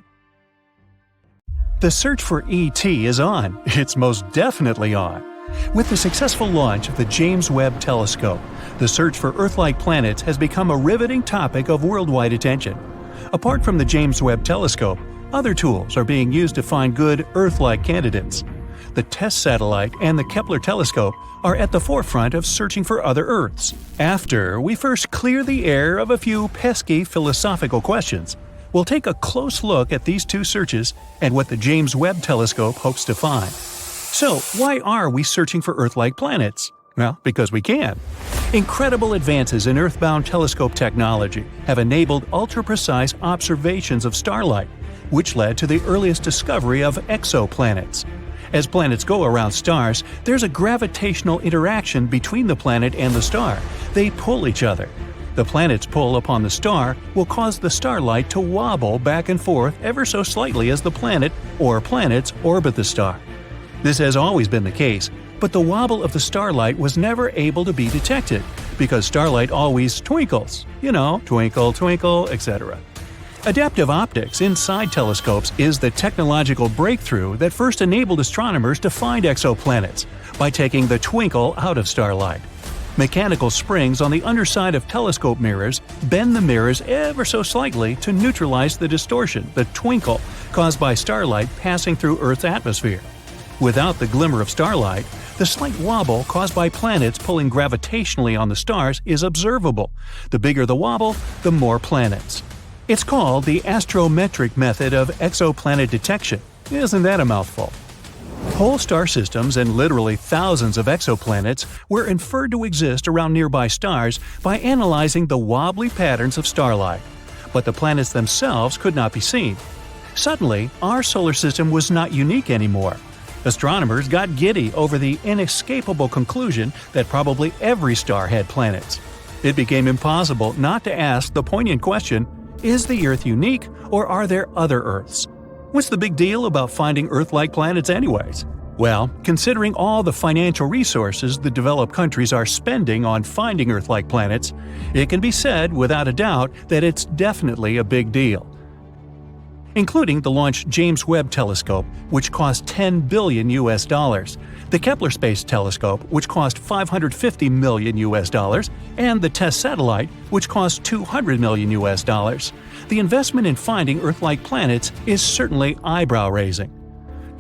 The search for ET is on. It's most definitely on. With the successful launch of the James Webb Telescope, the search for Earth-like planets has become a riveting topic of worldwide attention. Apart from the James Webb Telescope, other tools are being used to find good Earth-like candidates. The TESS satellite and the Kepler telescope are at the forefront of searching for other Earths. After we first clear the air of a few pesky philosophical questions, we'll take a close look at these two searches and what the James Webb Telescope hopes to find. So, why are we searching for Earth-like planets? Well, because we can. Incredible advances in Earthbound telescope technology have enabled ultra-precise observations of starlight, which led to the earliest discovery of exoplanets. As planets go around stars, there's a gravitational interaction between the planet and the star. They pull each other. The planet's pull upon the star will cause the starlight to wobble back and forth ever so slightly as the planet or planets orbit the star. This has always been the case, but the wobble of the starlight was never able to be detected, because starlight always twinkles. You know, twinkle, twinkle, etc. Adaptive optics inside telescopes is the technological breakthrough that first enabled astronomers to find exoplanets, by taking the twinkle out of starlight. Mechanical springs on the underside of telescope mirrors bend the mirrors ever so slightly to neutralize the distortion, the twinkle, caused by starlight passing through Earth's atmosphere. Without the glimmer of starlight, the slight wobble caused by planets pulling gravitationally on the stars is observable. The bigger the wobble, the more planets. It's called the astrometric method of exoplanet detection. Isn't that a mouthful? Whole star systems and literally thousands of exoplanets were inferred to exist around nearby stars by analyzing the wobbly patterns of starlight. But the planets themselves could not be seen. Suddenly, our solar system was not unique anymore. Astronomers got giddy over the inescapable conclusion that probably every star had planets. It became impossible not to ask the poignant question, is the Earth unique, or are there other Earths? What's the big deal about finding Earth-like planets anyways? Well, considering all the financial resources the developed countries are spending on finding Earth-like planets, it can be said without a doubt that it's definitely a big deal. Including the launched James Webb Telescope, which cost $10 billion, the Kepler Space Telescope, which cost $550 million, and the TESS satellite, which cost $200 million. The investment in finding Earth-like planets is certainly eyebrow-raising.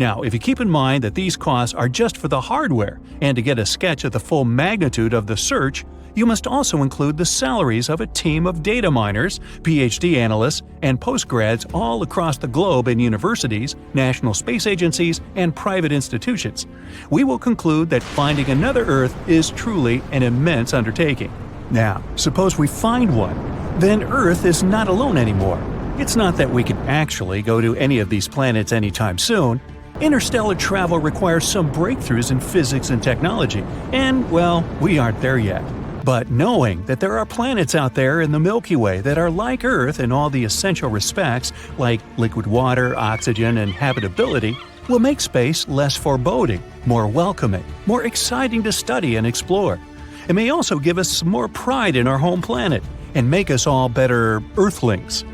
Now, if you keep in mind that these costs are just for the hardware, and to get a sketch of the full magnitude of the search, you must also include the salaries of a team of data miners, PhD analysts, and postgrads all across the globe in universities, national space agencies, and private institutions. We will conclude that finding another Earth is truly an immense undertaking. Now, suppose we find one. Then Earth is not alone anymore. It's not that we can actually go to any of these planets anytime soon. Interstellar travel requires some breakthroughs in physics and technology, and, well, we aren't there yet. But knowing that there are planets out there in the Milky Way that are like Earth in all the essential respects, like liquid water, oxygen, and habitability, will make space less foreboding, more welcoming, more exciting to study and explore. It may also give us some more pride in our home planet and make us all better Earthlings.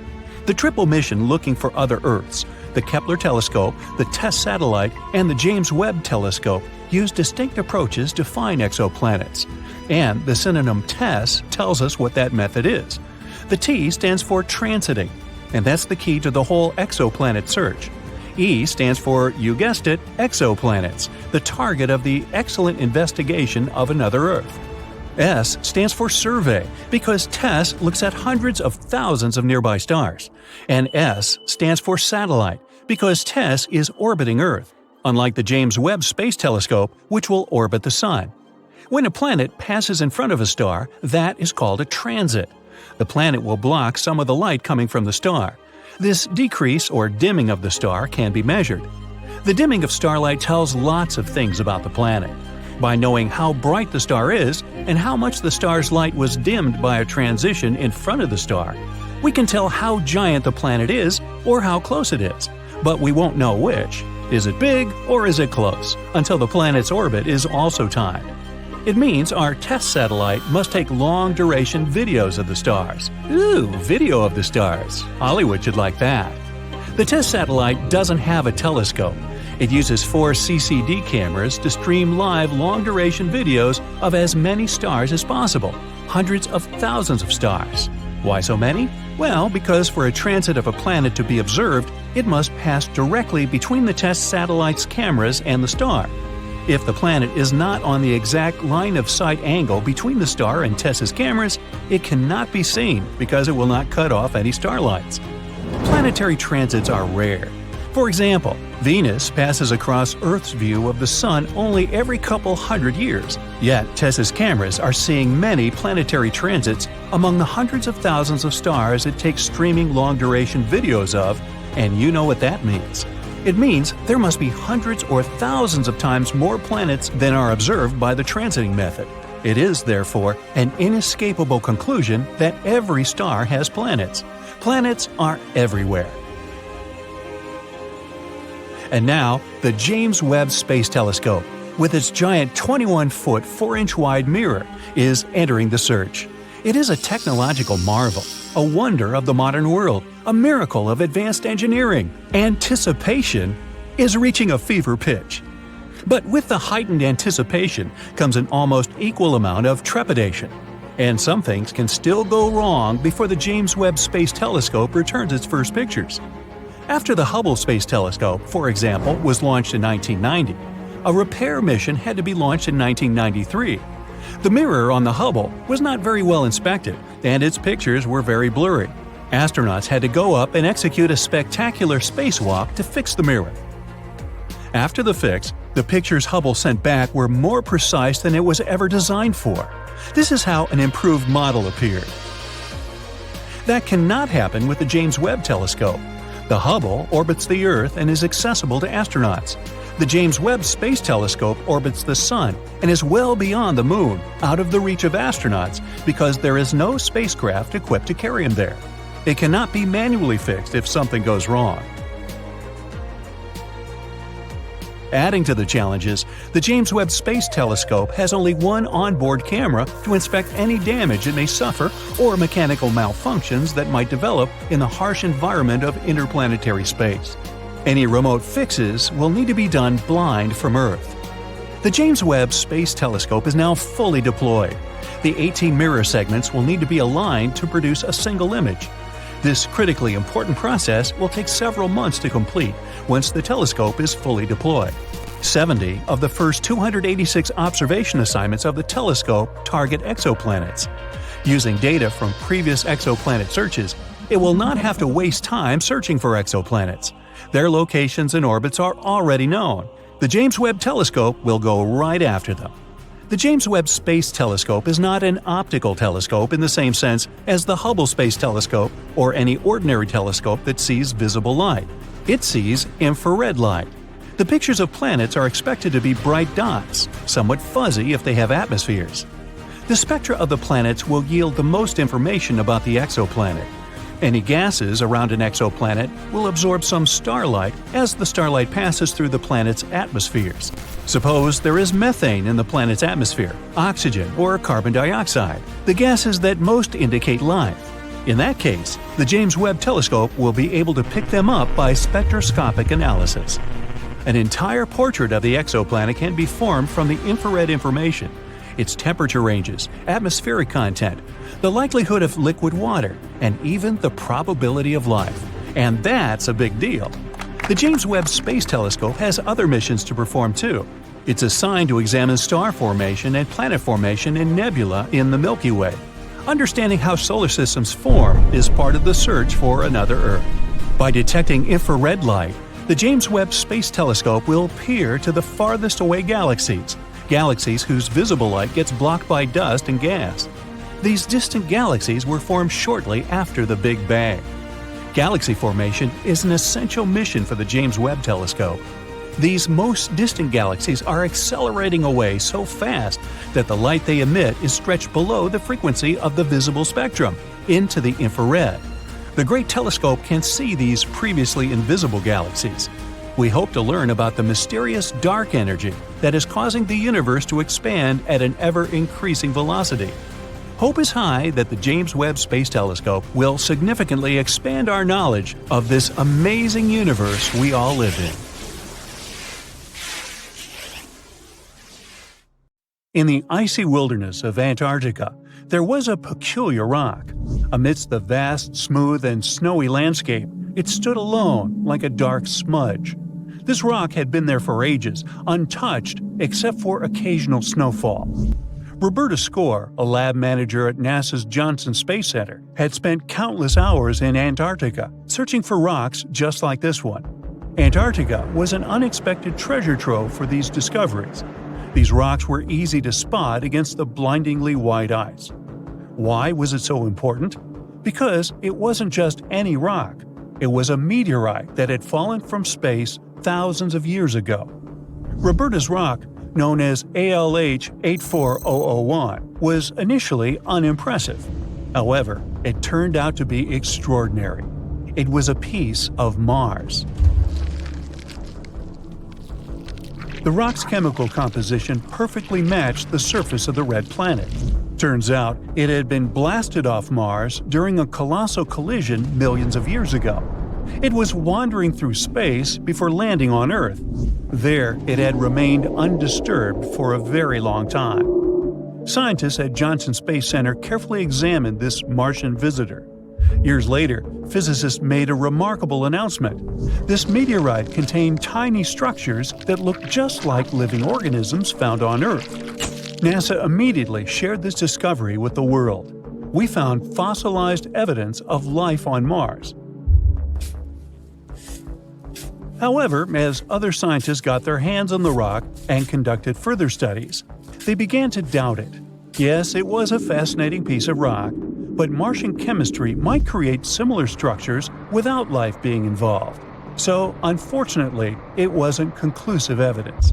The triple mission looking for other Earths, the Kepler telescope, the TESS satellite, and the James Webb telescope use distinct approaches to find exoplanets. And the synonym TESS tells us what that method is. The T stands for transiting, and that's the key to the whole exoplanet search. E stands for, you guessed it, exoplanets, the target of the excellent investigation of another Earth. S stands for survey, because TESS looks at hundreds of thousands of nearby stars. And S stands for satellite, because TESS is orbiting Earth, unlike the James Webb Space Telescope, which will orbit the Sun. When a planet passes in front of a star, that is called a transit. The planet will block some of the light coming from the star. This decrease or dimming of the star can be measured. The dimming of starlight tells lots of things about the planet. By knowing how bright the star is and how much the star's light was dimmed by a transition in front of the star, we can tell how giant the planet is or how close it is. But we won't know which. Is it big or is it close? Until the planet's orbit is also timed. It means our test satellite must take long-duration videos of the stars. Ooh, video of the stars. Hollywood should like that. The test satellite doesn't have a telescope. It uses 4 CCD cameras to stream live long-duration videos of as many stars as possible, hundreds of thousands of stars. Why so many? Well, because for a transit of a planet to be observed, it must pass directly between the test satellite's cameras and the star. If the planet is not on the exact line-of-sight angle between the star and TESS's cameras, it cannot be seen because it will not cut off any starlights. Planetary transits are rare. For example, Venus passes across Earth's view of the Sun only every couple hundred years. Yet, TESS's cameras are seeing many planetary transits among the hundreds of thousands of stars it takes streaming long-duration videos of, and you know what that means. It means there must be hundreds or thousands of times more planets than are observed by the transiting method. It is, therefore, an inescapable conclusion that every star has planets. Planets are everywhere. And now, the James Webb Space Telescope, with its giant 21-foot, 4-inch-wide mirror, is entering the search. It is a technological marvel, a wonder of the modern world, a miracle of advanced engineering. Anticipation is reaching a fever pitch. But with the heightened anticipation comes an almost equal amount of trepidation. And some things can still go wrong before the James Webb Space Telescope returns its first pictures. After the Hubble Space Telescope, for example, was launched in 1990, a repair mission had to be launched in 1993. The mirror on the Hubble was not very well inspected, and its pictures were very blurry. Astronauts had to go up and execute a spectacular spacewalk to fix the mirror. After the fix, the pictures Hubble sent back were more precise than it was ever designed for. This is how an improved model appeared. That cannot happen with the James Webb Telescope. The Hubble orbits the Earth and is accessible to astronauts. The James Webb Space Telescope orbits the Sun and is well beyond the Moon, out of the reach of astronauts, because there is no spacecraft equipped to carry them there. It cannot be manually fixed if something goes wrong. Adding to the challenges, the James Webb Space Telescope has only one onboard camera to inspect any damage it may suffer or mechanical malfunctions that might develop in the harsh environment of interplanetary space. Any remote fixes will need to be done blind from Earth. The James Webb Space Telescope is now fully deployed. The 18 mirror segments will need to be aligned to produce a single image. This critically important process will take several months to complete once the telescope is fully deployed. 70 of the first 286 observation assignments of the telescope target exoplanets. Using data from previous exoplanet searches, it will not have to waste time searching for exoplanets. Their locations and orbits are already known. The James Webb Telescope will go right after them. The James Webb Space Telescope is not an optical telescope in the same sense as the Hubble Space Telescope or any ordinary telescope that sees visible light. It sees infrared light. The pictures of planets are expected to be bright dots, somewhat fuzzy if they have atmospheres. The spectra of the planets will yield the most information about the exoplanet. Any gases around an exoplanet will absorb some starlight as the starlight passes through the planet's atmospheres. Suppose there is methane in the planet's atmosphere, oxygen, or carbon dioxide, the gases that most indicate life. In that case, the James Webb Telescope will be able to pick them up by spectroscopic analysis. An entire portrait of the exoplanet can be formed from the infrared information, its temperature ranges, atmospheric content, the likelihood of liquid water, and even the probability of life. And that's a big deal. The James Webb Space Telescope has other missions to perform too. It's assigned to examine star formation and planet formation in nebula in the Milky Way. Understanding how solar systems form is part of the search for another Earth. By detecting infrared light, the James Webb Space Telescope will peer to the farthest away galaxies whose visible light gets blocked by dust and gas. These distant galaxies were formed shortly after the Big Bang. Galaxy formation is an essential mission for the James Webb Telescope. These most distant galaxies are accelerating away so fast that the light they emit is stretched below the frequency of the visible spectrum, into the infrared. The Great Telescope can see these previously invisible galaxies. We hope to learn about the mysterious dark energy that is causing the universe to expand at an ever-increasing velocity. Hope is high that the James Webb Space Telescope will significantly expand our knowledge of this amazing universe we all live in. In the icy wilderness of Antarctica, there was a peculiar rock. Amidst the vast, smooth, and snowy landscape, it stood alone like a dark smudge. This rock had been there for ages, untouched except for occasional snowfall. Roberta Score, a lab manager at NASA's Johnson Space Center, had spent countless hours in Antarctica searching for rocks just like this one. Antarctica was an unexpected treasure trove for these discoveries. These rocks were easy to spot against the blindingly white ice. Why was it so important? Because it wasn't just any rock. It was a meteorite that had fallen from space thousands of years ago. Roberta's rock, known as ALH 84001, was initially unimpressive. However, it turned out to be extraordinary. It was a piece of Mars. The rock's chemical composition perfectly matched the surface of the red planet. Turns out, it had been blasted off Mars during a colossal collision millions of years ago. It was wandering through space before landing on Earth. There, it had remained undisturbed for a very long time. Scientists at Johnson Space Center carefully examined this Martian visitor. Years later, physicists made a remarkable announcement. This meteorite contained tiny structures that looked just like living organisms found on Earth. NASA immediately shared this discovery with the world. We found fossilized evidence of life on Mars. However, as other scientists got their hands on the rock and conducted further studies, they began to doubt it. Yes, it was a fascinating piece of rock, but Martian chemistry might create similar structures without life being involved. So, unfortunately, it wasn't conclusive evidence.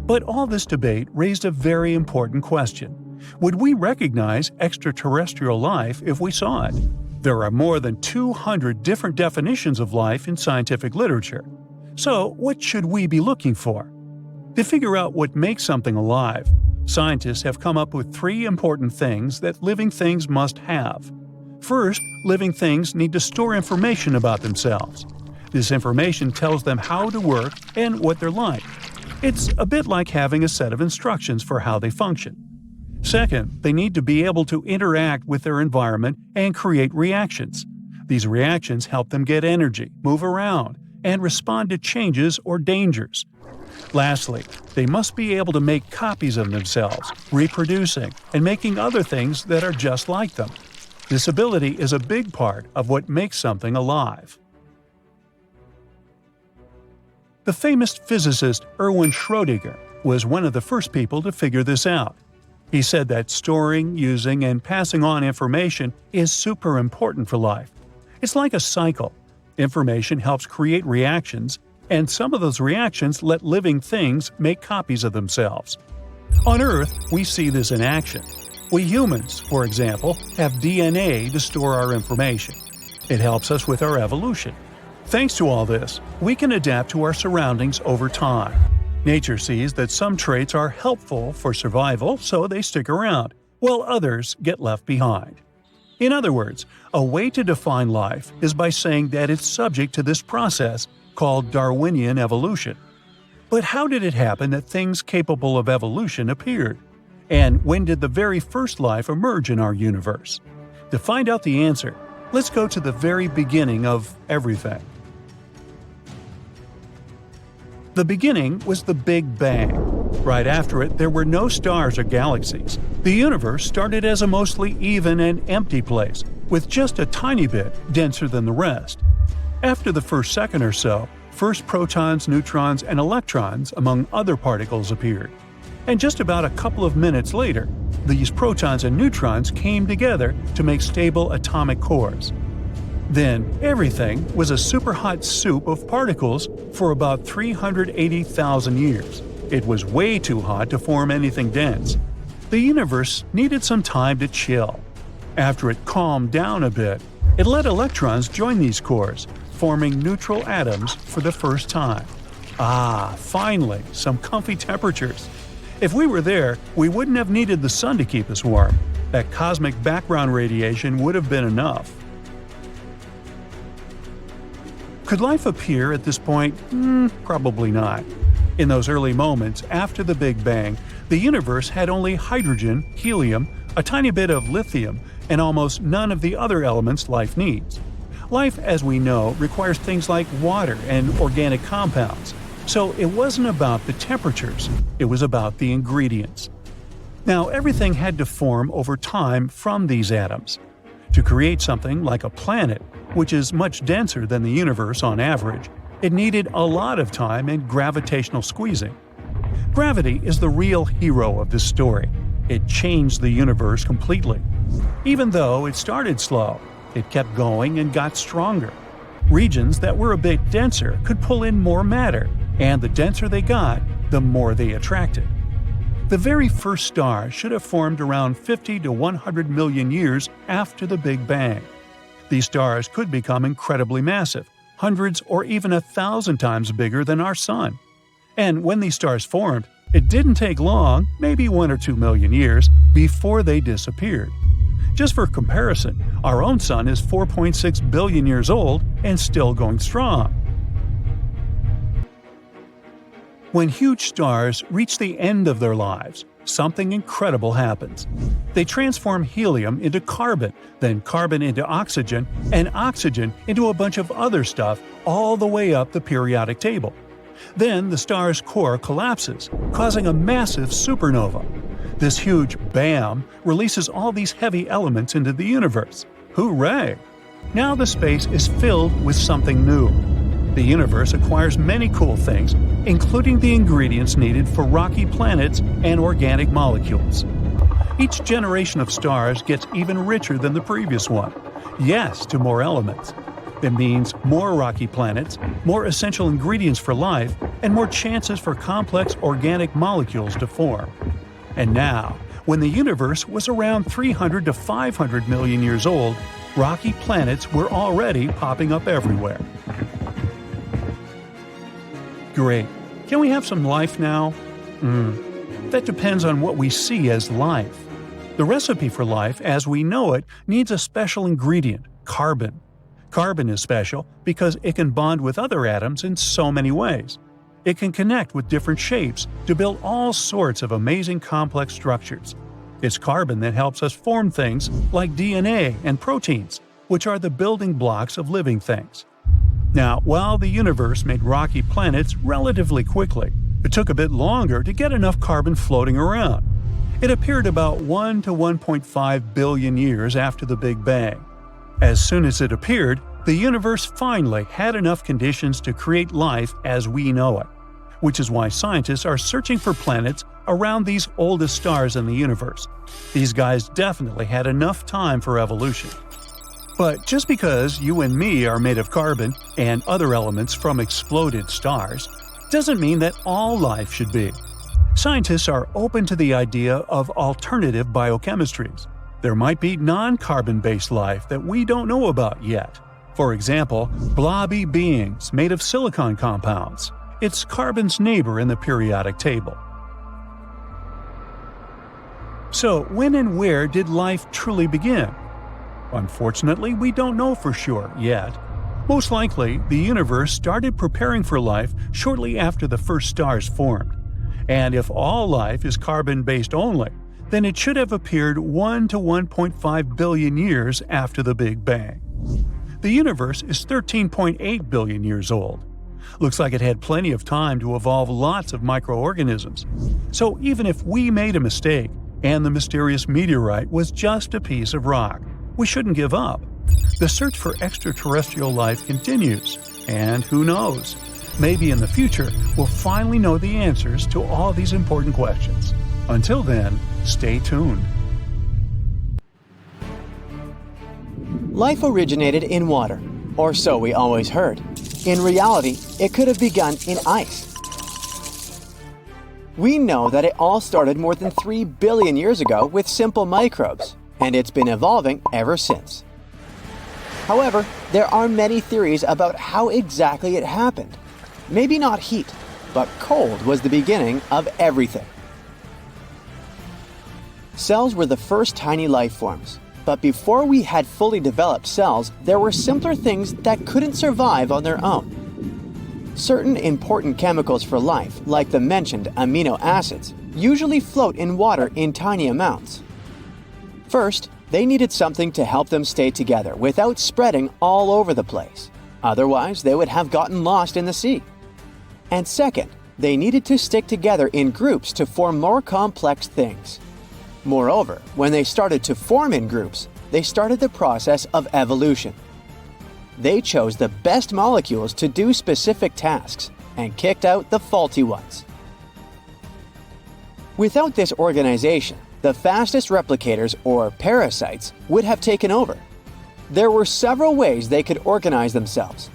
But all this debate raised a very important question. Would we recognize extraterrestrial life if we saw it? There are more than 200 different definitions of life in scientific literature. So, what should we be looking for? To figure out what makes something alive, scientists have come up with 3 important things that living things must have. First, living things need to store information about themselves. This information tells them how to work and what they're like. It's a bit like having a set of instructions for how they function. Second, they need to be able to interact with their environment and create reactions. These reactions help them get energy, move around, and respond to changes or dangers. Lastly, they must be able to make copies of themselves, reproducing, and making other things that are just like them. This ability is a big part of what makes something alive. The famous physicist Erwin Schrödinger was one of the first people to figure this out. He said that storing, using, and passing on information is super important for life. It's like a cycle. Information helps create reactions, and some of those reactions let living things make copies of themselves. On Earth, we see this in action. We humans, for example, have DNA to store our information. It helps us with our evolution. Thanks to all this, we can adapt to our surroundings over time. Nature sees that some traits are helpful for survival, so they stick around, while others get left behind. In other words, a way to define life is by saying that it's subject to this process called Darwinian evolution. But how did it happen that things capable of evolution appeared? And when did the very first life emerge in our universe? To find out the answer, let's go to the very beginning of everything. The beginning was the Big Bang. Right after it, there were no stars or galaxies. The universe started as a mostly even and empty place, with just a tiny bit denser than the rest. After the first second or so, first protons, neutrons, and electrons, among other particles, appeared. and just about a couple of minutes later, these protons and neutrons came together to make stable atomic cores. Then everything was a superhot soup of particles for about 380,000 years. It was way too hot to form anything dense. The universe needed some time to chill. After it calmed down a bit, it let electrons join these cores, forming neutral atoms for the first time. Ah, finally, some comfy temperatures. If we were there, we wouldn't have needed the sun to keep us warm. That cosmic background radiation would have been enough. Could life appear at this point? Probably not. In those early moments after the Big Bang, the universe had only hydrogen, helium, a tiny bit of lithium, and almost none of the other elements life needs. Life, as we know, requires things like water and organic compounds. So it wasn't about the temperatures, it was about the ingredients. Now, everything had to form over time from these atoms. To create something like a planet, which is much denser than the universe on average, it needed a lot of time and gravitational squeezing. Gravity is the real hero of this story. It changed the universe completely. Even though it started slow, it kept going and got stronger. Regions that were a bit denser could pull in more matter, and the denser they got, the more they attracted. The very first star should have formed around 50 to 100 million years after the Big Bang. These stars could become incredibly massive, hundreds or even 1,000 times bigger than our Sun. And when these stars formed, it didn't take long, maybe 1 or 2 million years, before they disappeared. Just for comparison, our own Sun is 4.6 billion years old and still going strong. When huge stars reach the end of their lives, something incredible happens. They transform helium into carbon, then carbon into oxygen, and oxygen into a bunch of other stuff all the way up the periodic table. Then the star's core collapses, causing a massive supernova. This huge BAM releases all these heavy elements into the universe. Hooray! Now the space is filled with something new. The universe acquires many cool things, including the ingredients needed for rocky planets and organic molecules. Each generation of stars gets even richer than the previous one. Yes to more elements. That means more rocky planets, more essential ingredients for life, and more chances for complex organic molecules to form. And now, when the universe was around 300 to 500 million years old, rocky planets were already popping up everywhere. Great. Can we have some life now? That depends on what we see as life. The recipe for life as we know it needs a special ingredient, carbon. Carbon is special because it can bond with other atoms in so many ways. It can connect with different shapes to build all sorts of amazing complex structures. It's carbon that helps us form things like DNA and proteins, which are the building blocks of living things. Now, while the universe made rocky planets relatively quickly, it took a bit longer to get enough carbon floating around. It appeared about 1 to 1.5 billion years after the Big Bang. As soon as it appeared, the universe finally had enough conditions to create life as we know it, which is why scientists are searching for planets around these oldest stars in the universe. These guys definitely had enough time for evolution. But just because you and me are made of carbon and other elements from exploded stars, doesn't mean that all life should be. Scientists are open to the idea of alternative biochemistries. There might be non-carbon-based life that we don't know about yet. For example, blobby beings made of silicon compounds. It's carbon's neighbor in the periodic table. So, when and where did life truly begin? Unfortunately, we don't know for sure yet. Most likely, the universe started preparing for life shortly after the first stars formed. And if all life is carbon-based only, then it should have appeared 1 to 1.5 billion years after the Big Bang. The universe is 13.8 billion years old. Looks like it had plenty of time to evolve lots of microorganisms. So even if we made a mistake, and the mysterious meteorite was just a piece of rock, we shouldn't give up. The search for extraterrestrial life continues, and who knows? Maybe in the future, we'll finally know the answers to all these important questions. Until then, stay tuned. Life originated in water, or so we always heard. In reality, it could have begun in ice. We know that it all started more than 3 billion years ago with simple microbes, and it's been evolving ever since. However, there are many theories about how exactly it happened. Maybe not heat, but cold was the beginning of everything. Cells were the first tiny life forms, but before we had fully developed cells, there were simpler things that couldn't survive on their own. Certain important chemicals for life, like the mentioned amino acids, usually float in water in tiny amounts. First, they needed something to help them stay together without spreading all over the place. Otherwise, they would have gotten lost in the sea. And second, they needed to stick together in groups to form more complex things. Moreover, when they started to form in groups, they started the process of evolution. They chose the best molecules to do specific tasks and kicked out the faulty ones. Without this organization, the fastest replicators, or parasites, would have taken over. There were several ways they could organize themselves.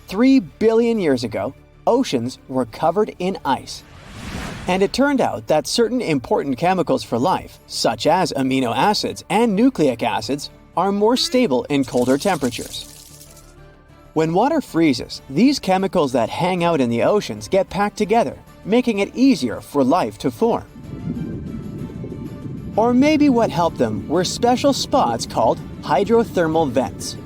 3 billion years ago, oceans were covered in ice. And it turned out that certain important chemicals for life, such as amino acids and nucleic acids, are more stable in colder temperatures. When water freezes, these chemicals that hang out in the oceans get packed together, making it easier for life to form. Or maybe what helped them were special spots called hydrothermal vents.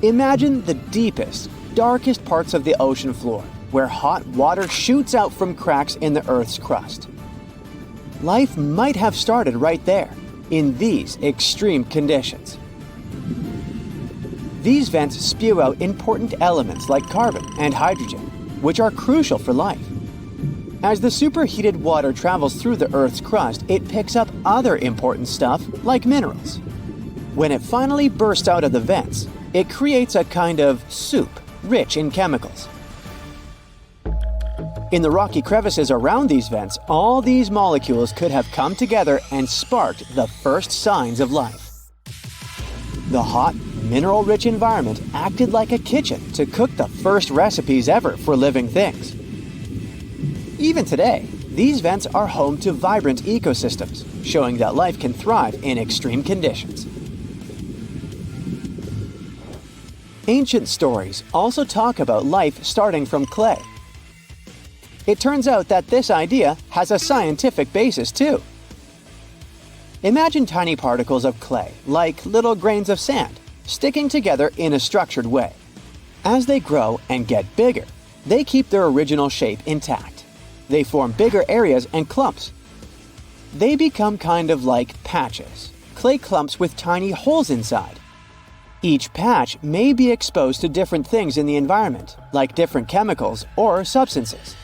Imagine the deepest, darkest parts of the ocean floor, where hot water shoots out from cracks in the Earth's crust. Life might have started right there, in these extreme conditions. These vents spew out important elements like carbon and hydrogen, which are crucial for life. As the superheated water travels through the Earth's crust, it picks up other important stuff like minerals. When it finally bursts out of the vents, it creates a kind of soup rich in chemicals. In the rocky crevices around these vents, all these molecules could have come together and sparked the first signs of life. The hot, mineral-rich environment acted like a kitchen to cook the first recipes ever for living things. Even today, these vents are home to vibrant ecosystems, showing that life can thrive in extreme conditions. Ancient stories also talk about life starting from clay. It turns out that this idea has a scientific basis too. Imagine tiny particles of clay, like little grains of sand, sticking together in a structured way. As they grow and get bigger, they keep their original shape intact. They form bigger areas and clumps. They become kind of like patches, clay clumps with tiny holes inside. Each patch may be exposed to different things in the environment, like different chemicals or substances.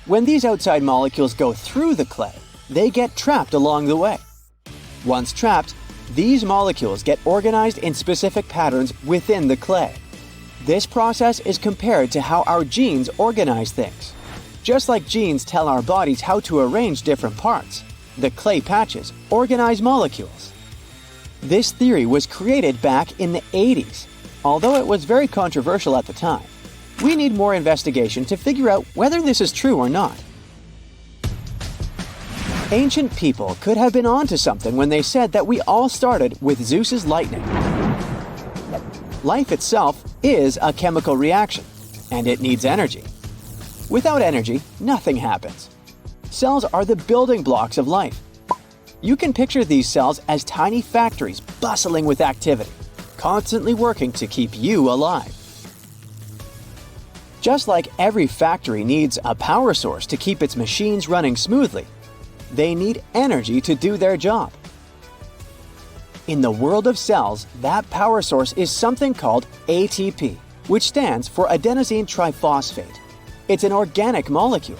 When these outside molecules go through the clay, they get trapped along the way. Once trapped, these molecules get organized in specific patterns within the clay. This process is compared to how our genes organize things. Just like genes tell our bodies how to arrange different parts, the clay patches organize molecules. This theory was created back in the 80s, although it was very controversial at the time. We need more investigation to figure out whether this is true or not. Ancient people could have been onto something when they said that we all started with Zeus's lightning. Life itself is a chemical reaction, and it needs energy. Without energy, nothing happens. Cells are the building blocks of life. You can picture these cells as tiny factories bustling with activity, constantly working to keep you alive. Just like every factory needs a power source to keep its machines running smoothly, they need energy to do their job. In the world of cells, that power source is something called ATP, which stands for adenosine triphosphate. It's an organic molecule.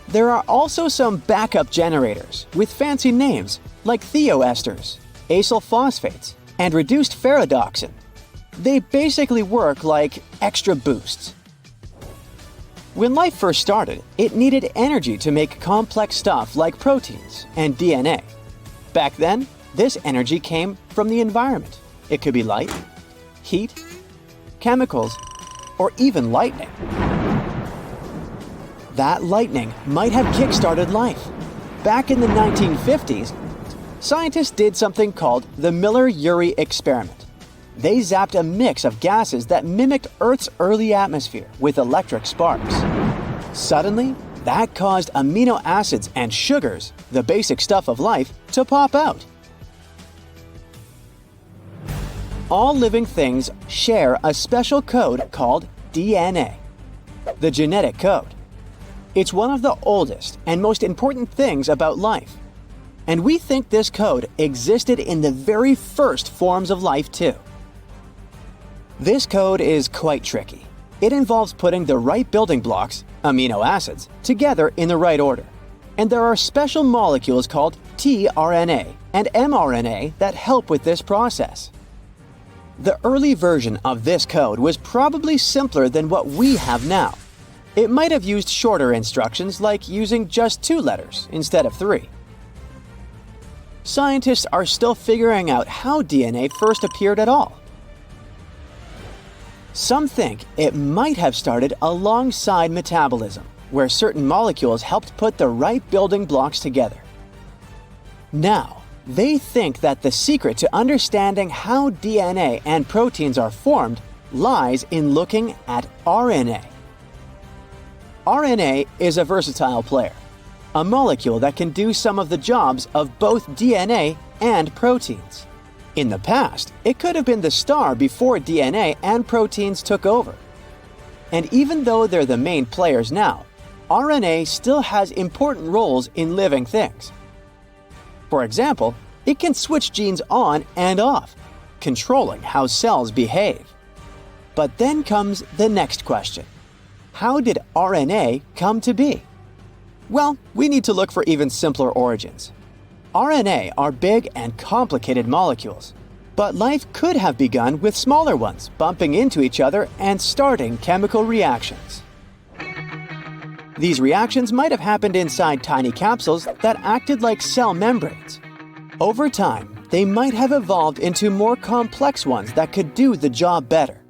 There are also some backup generators with fancy names like thioesters, acyl phosphates, and reduced ferredoxin. They basically work like extra boosts. When life first started, it needed energy to make complex stuff like proteins and DNA. Back then, this energy came from the environment. It could be light, heat, chemicals, or even lightning. That lightning might have kick-started life. Back in the 1950s, scientists did something called the Miller-Urey experiment. They zapped a mix of gases that mimicked Earth's early atmosphere with electric sparks. Suddenly, that caused amino acids and sugars, the basic stuff of life, to pop out. All living things share a special code called DNA, the genetic code. It's one of the oldest and most important things about life. And we think this code existed in the very first forms of life too. This code is quite tricky. It involves putting the right building blocks, amino acids, together in the right order. And there are special molecules called tRNA and mRNA that help with this process. The early version of this code was probably simpler than what we have now. It might have used shorter instructions like using just 2 letters instead of 3. Scientists are still figuring out how DNA first appeared at all. Some think it might have started alongside metabolism, where certain molecules helped put the right building blocks together. Now, they think that the secret to understanding how DNA and proteins are formed lies in looking at RNA. RNA is a versatile player, a molecule that can do some of the jobs of both DNA and proteins. In the past, it could have been the star before DNA and proteins took over. And even though they're the main players now, RNA still has important roles in living things. For example, it can switch genes on and off, controlling how cells behave. But then comes the next question. How did RNA come to be? Well, we need to look for even simpler origins. RNA are big and complicated molecules, but life could have begun with smaller ones bumping into each other and starting chemical reactions. These reactions might have happened inside tiny capsules that acted like cell membranes. Over time, they might have evolved into more complex ones that could do the job better.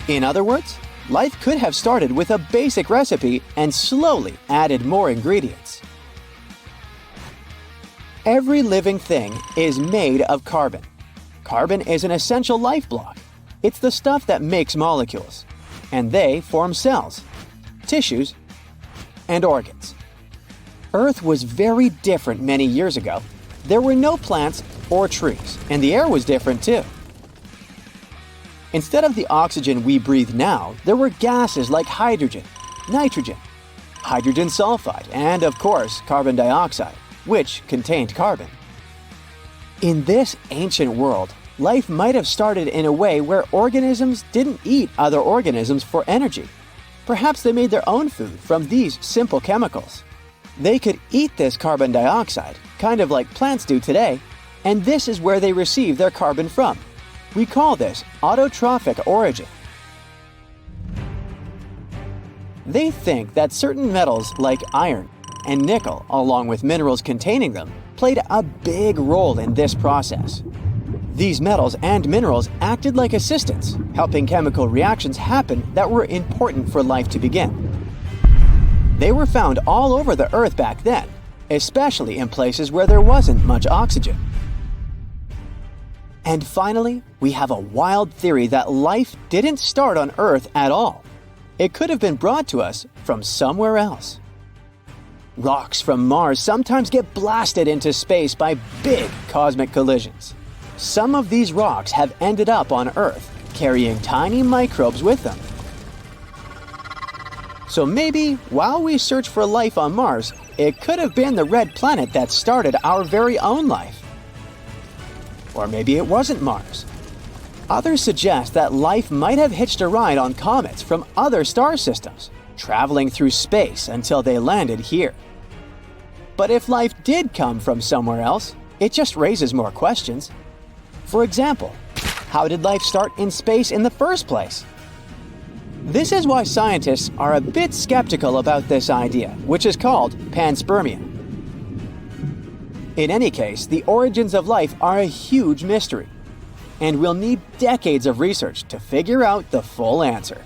In other words, life could have started with a basic recipe and slowly added more ingredients. Every living thing is made of carbon. Carbon is an essential life block. It's the stuff that makes molecules, and they form cells, tissues, and organs. Earth was very different many years ago. There were no plants or trees, and the air was different too. Instead of the oxygen we breathe now, there were gases like hydrogen, nitrogen, hydrogen sulfide, and of course, carbon dioxide, which contained carbon. In this ancient world, life might have started in a way where organisms didn't eat other organisms for energy. Perhaps they made their own food from these simple chemicals. They could eat this carbon dioxide, kind of like plants do today, and this is where they receive their carbon from. We call this autotrophic origin. They think that certain metals like iron and nickel, along with minerals containing them, played a big role in this process. These metals and minerals acted like assistants, helping chemical reactions happen that were important for life to begin. They were found all over the Earth back then, especially in places where there wasn't much oxygen. And finally, we have a wild theory that life didn't start on Earth at all. It could have been brought to us from somewhere else. Rocks from Mars sometimes get blasted into space by big cosmic collisions. Some of these rocks have ended up on Earth, carrying tiny microbes with them. So maybe, while we search for life on Mars, it could have been the red planet that started our very own life. Or maybe it wasn't Mars. Others suggest that life might have hitched a ride on comets from other star systems, traveling through space until they landed here. But if life did come from somewhere else, it just raises more questions. For example, how did life start in space in the first place? This is why scientists are a bit skeptical about this idea, which is called Panspermia. In any case, the origins of life are a huge mystery, and we'll need decades of research to figure out the full answer.